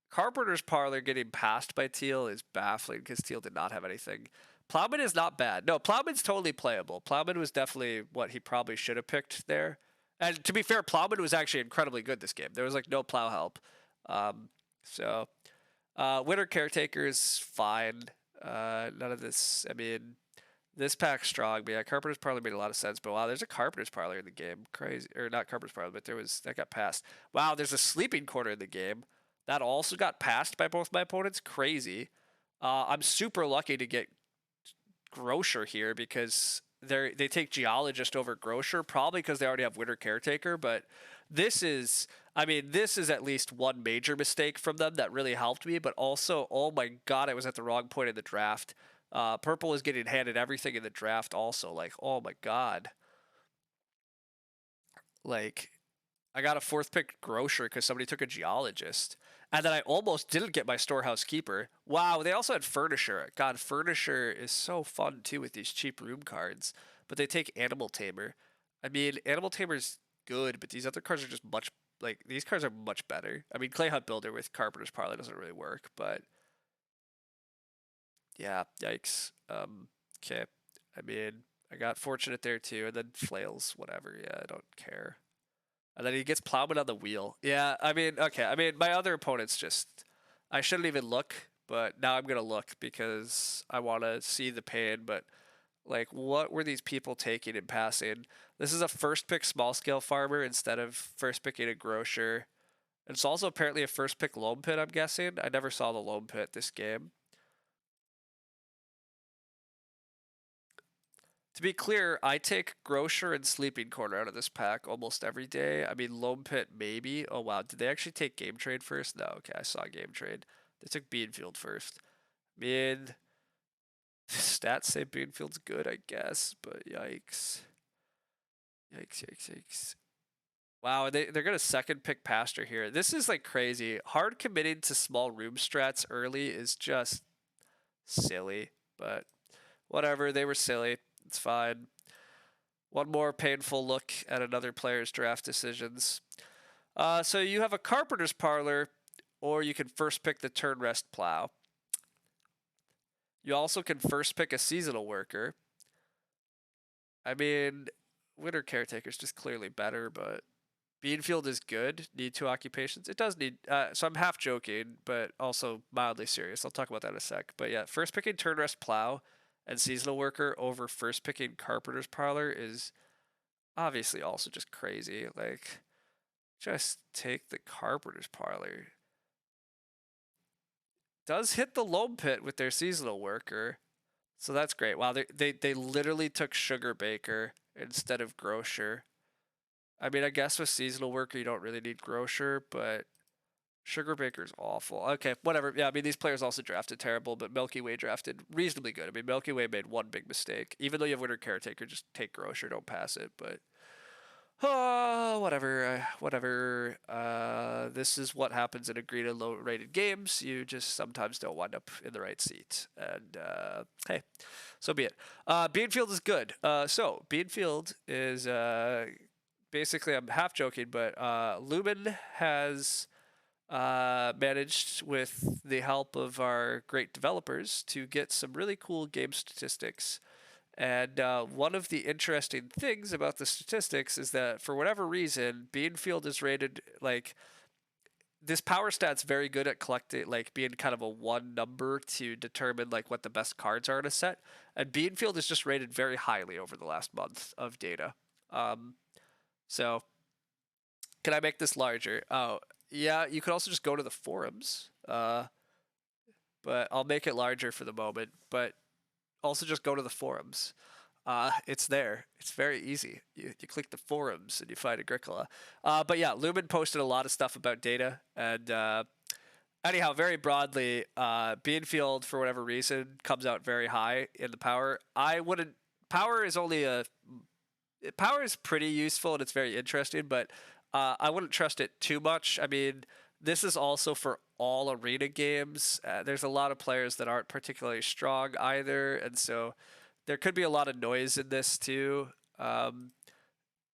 A: Carpenter's Parlor getting passed by Teal is baffling because Teal did not have anything. Plowman is not bad. No, Plowman's totally playable. Plowman was definitely what he probably should have picked there. And to be fair, Plowman was actually incredibly good this game. There was like no plow help. So Winter Caretaker is fine. None of this, I mean, this pack's strong, but yeah, Carpenter's Parlor made a lot of sense. But wow, there's a Carpenter's Parlor in the game. Crazy. Or not Carpenter's Parlor, but that got passed. Wow, there's a Sleeping Quarter in the game. That also got passed by both my opponents. Crazy. I'm super lucky to get Grocer here because they take Geologist over Grocer, probably because they already have Winter Caretaker. But this is at least one major mistake from them that really helped me. But also, oh my god, I was at the wrong point in the draft. Purple is getting handed everything in the draft. Also, like, oh my god, like I got a fourth pick Grocer because somebody took a Geologist. And then I almost didn't get my Storehouse Keeper. Wow, they also had Furnisher. God, Furnisher is so fun too with these cheap room cards. But they take Animal Tamer. I mean, Animal Tamer's good, but these other cards are just these cards are much better. I mean, Clay Hut Builder with Carpenter's Parlor doesn't really work, but yeah, yikes. Okay. I mean, I got fortunate there too, and then Flails, whatever. Yeah, I don't care. And then he gets Plowman on the wheel. Yeah, I mean, okay. I mean, my other opponent's just. I shouldn't even look, but now I'm going to look because I want to see the pain. But, like, what were these people taking and passing? This is a first pick small scale farmer instead of first picking a grocer. It's also apparently a first pick loam pit, I'm guessing. I never saw the loam pit this game. To be clear, I take Grocer and Sleeping Corner out of this pack almost every day. I mean, Loam Pit, maybe. Oh, wow. Did they actually take Game Trade first? No. Okay, I saw Game Trade. They took Beanfield first. I mean, stats say Beanfield's good, I guess, but yikes. Yikes, yikes, yikes. Wow, they're going to second pick Pastor here. This is, like, crazy. Hard committing to small room strats early is just silly, but whatever. They were silly. It's fine. One more painful look at another player's draft decisions. So you have a Carpenter's Parlor, or you can first pick the Turn Rest Plow. You also can first pick a Seasonal Worker. I mean, Winter Caretaker's just clearly better, but Beanfield is good. Need 2 occupations. It does need. So I'm half joking, but also mildly serious. I'll talk about that in a sec. But yeah, first picking Turn Rest Plow and Seasonal Worker over first picking Carpenter's Parlor is obviously also just crazy. Like, just take the Carpenter's Parlor. Does hit the Loam Pit with their Seasonal Worker. So that's great. Wow, they literally took Sugar Baker instead of Grocer. I mean, I guess with Seasonal Worker, you don't really need Grocer, but Sugar Baker's awful. Okay, whatever. Yeah, I mean, these players also drafted terrible, but Milky Way drafted reasonably good. I mean, Milky Way made one big mistake. Even though you have Winter Caretaker, just take Grocer, don't pass it. But, whatever. Whatever. This is what happens in agreed and low-rated games. You just sometimes don't wind up in the right seat. And, hey, so be it. Beanfield is good. So, Beanfield is, basically, I'm half joking, but Lumen has managed, with the help of our great developers, to get some really cool game statistics. And one of the interesting things about the statistics is that, for whatever reason, Beanfield is rated like this power stat's very good at collecting, like being kind of a one number to determine like what the best cards are in a set. And Beanfield is just rated very highly over the last month of data. So can I make this larger? Oh, yeah, you could also just go to the forums. But I'll make it larger for the moment. But also just go to the forums. It's there. It's very easy. You click the forums and you find Agricola. But yeah, Lumen posted a lot of stuff about data. And anyhow, very broadly, Beanfield, for whatever reason, comes out very high in the power. Power is Power is pretty useful and it's very interesting, but I wouldn't trust it too much. I mean, this is also for all arena games. There's a lot of players that aren't particularly strong either, and so there could be a lot of noise in this too.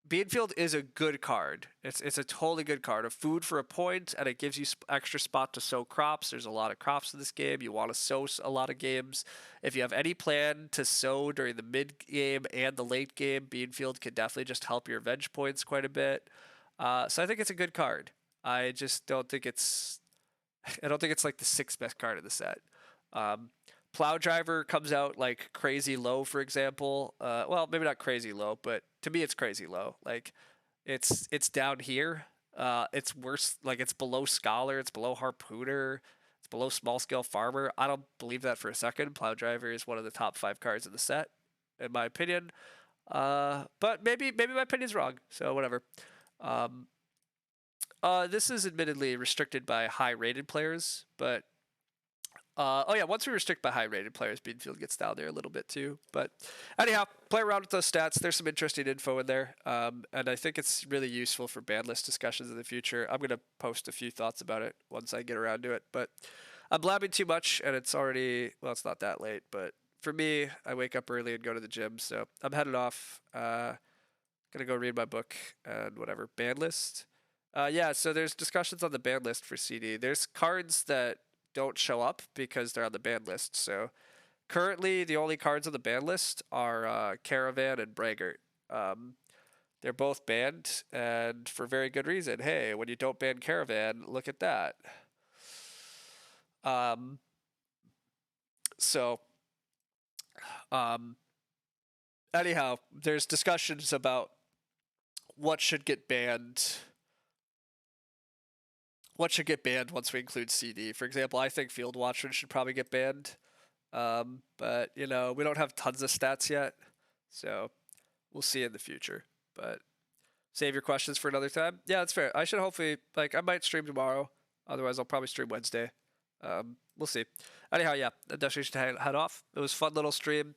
A: Beanfield is a good card. It's a totally good card. A food for a point, and it gives you extra spot to sow crops. There's a lot of crops in this game. You want to sow a lot of games. If you have any plan to sow during the mid game and the late game, Beanfield can definitely just help your veg points quite a bit. So I think it's a good card. I just don't think it's. I don't think it's like the sixth best card in the set. Plow Driver comes out like crazy low, for example. Well, maybe not crazy low, but to me it's crazy low. Like it's down here. It's worse. Like it's below Scholar. It's below Harpooner. It's below Small Scale Farmer. I don't believe that for a second. Plow Driver is one of the top 5 cards in the set, in my opinion. But maybe my opinion's wrong. So whatever. This is admittedly restricted by high-rated players, but oh yeah, once we restrict by high-rated players, Beanfield gets down there a little bit too. But anyhow, play around with those stats. There's some interesting info in there, and I think it's really useful for ban list discussions in the future. I'm gonna post a few thoughts about it once I get around to it. But I'm blabbing too much, and it's already it's not that late. But for me, I wake up early and go to the gym, so I'm headed off. Gonna go read my book and whatever ban list. Yeah, so there's discussions on the ban list for CD. There's cards that don't show up because they're on the ban list. So currently, the only cards on the ban list are Caravan and Braggart. They're both banned, and for very good reason. Hey, when you don't ban Caravan, look at that. Anyhow, there's discussions about what should get banned. What should get banned once we include CD? For example, I think Field Watchman should probably get banned. But, we don't have tons of stats yet. So we'll see in the future. But save your questions for another time. Yeah, that's fair. I should hopefully, I might stream tomorrow. Otherwise, I'll probably stream Wednesday. We'll see. Anyhow, yeah, I definitely should head off. It was a fun little stream.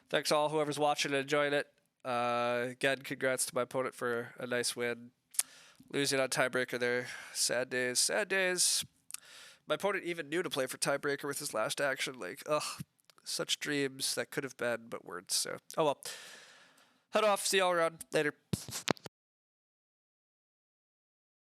A: Thanks all whoever's watching and enjoying it. Again, congrats to my opponent for a nice win. Losing on tiebreaker there. Sad days. Sad days. My opponent even knew to play for tiebreaker with his last action. Such dreams that could have been but weren't. So, oh well. Head off. See y'all around. Later.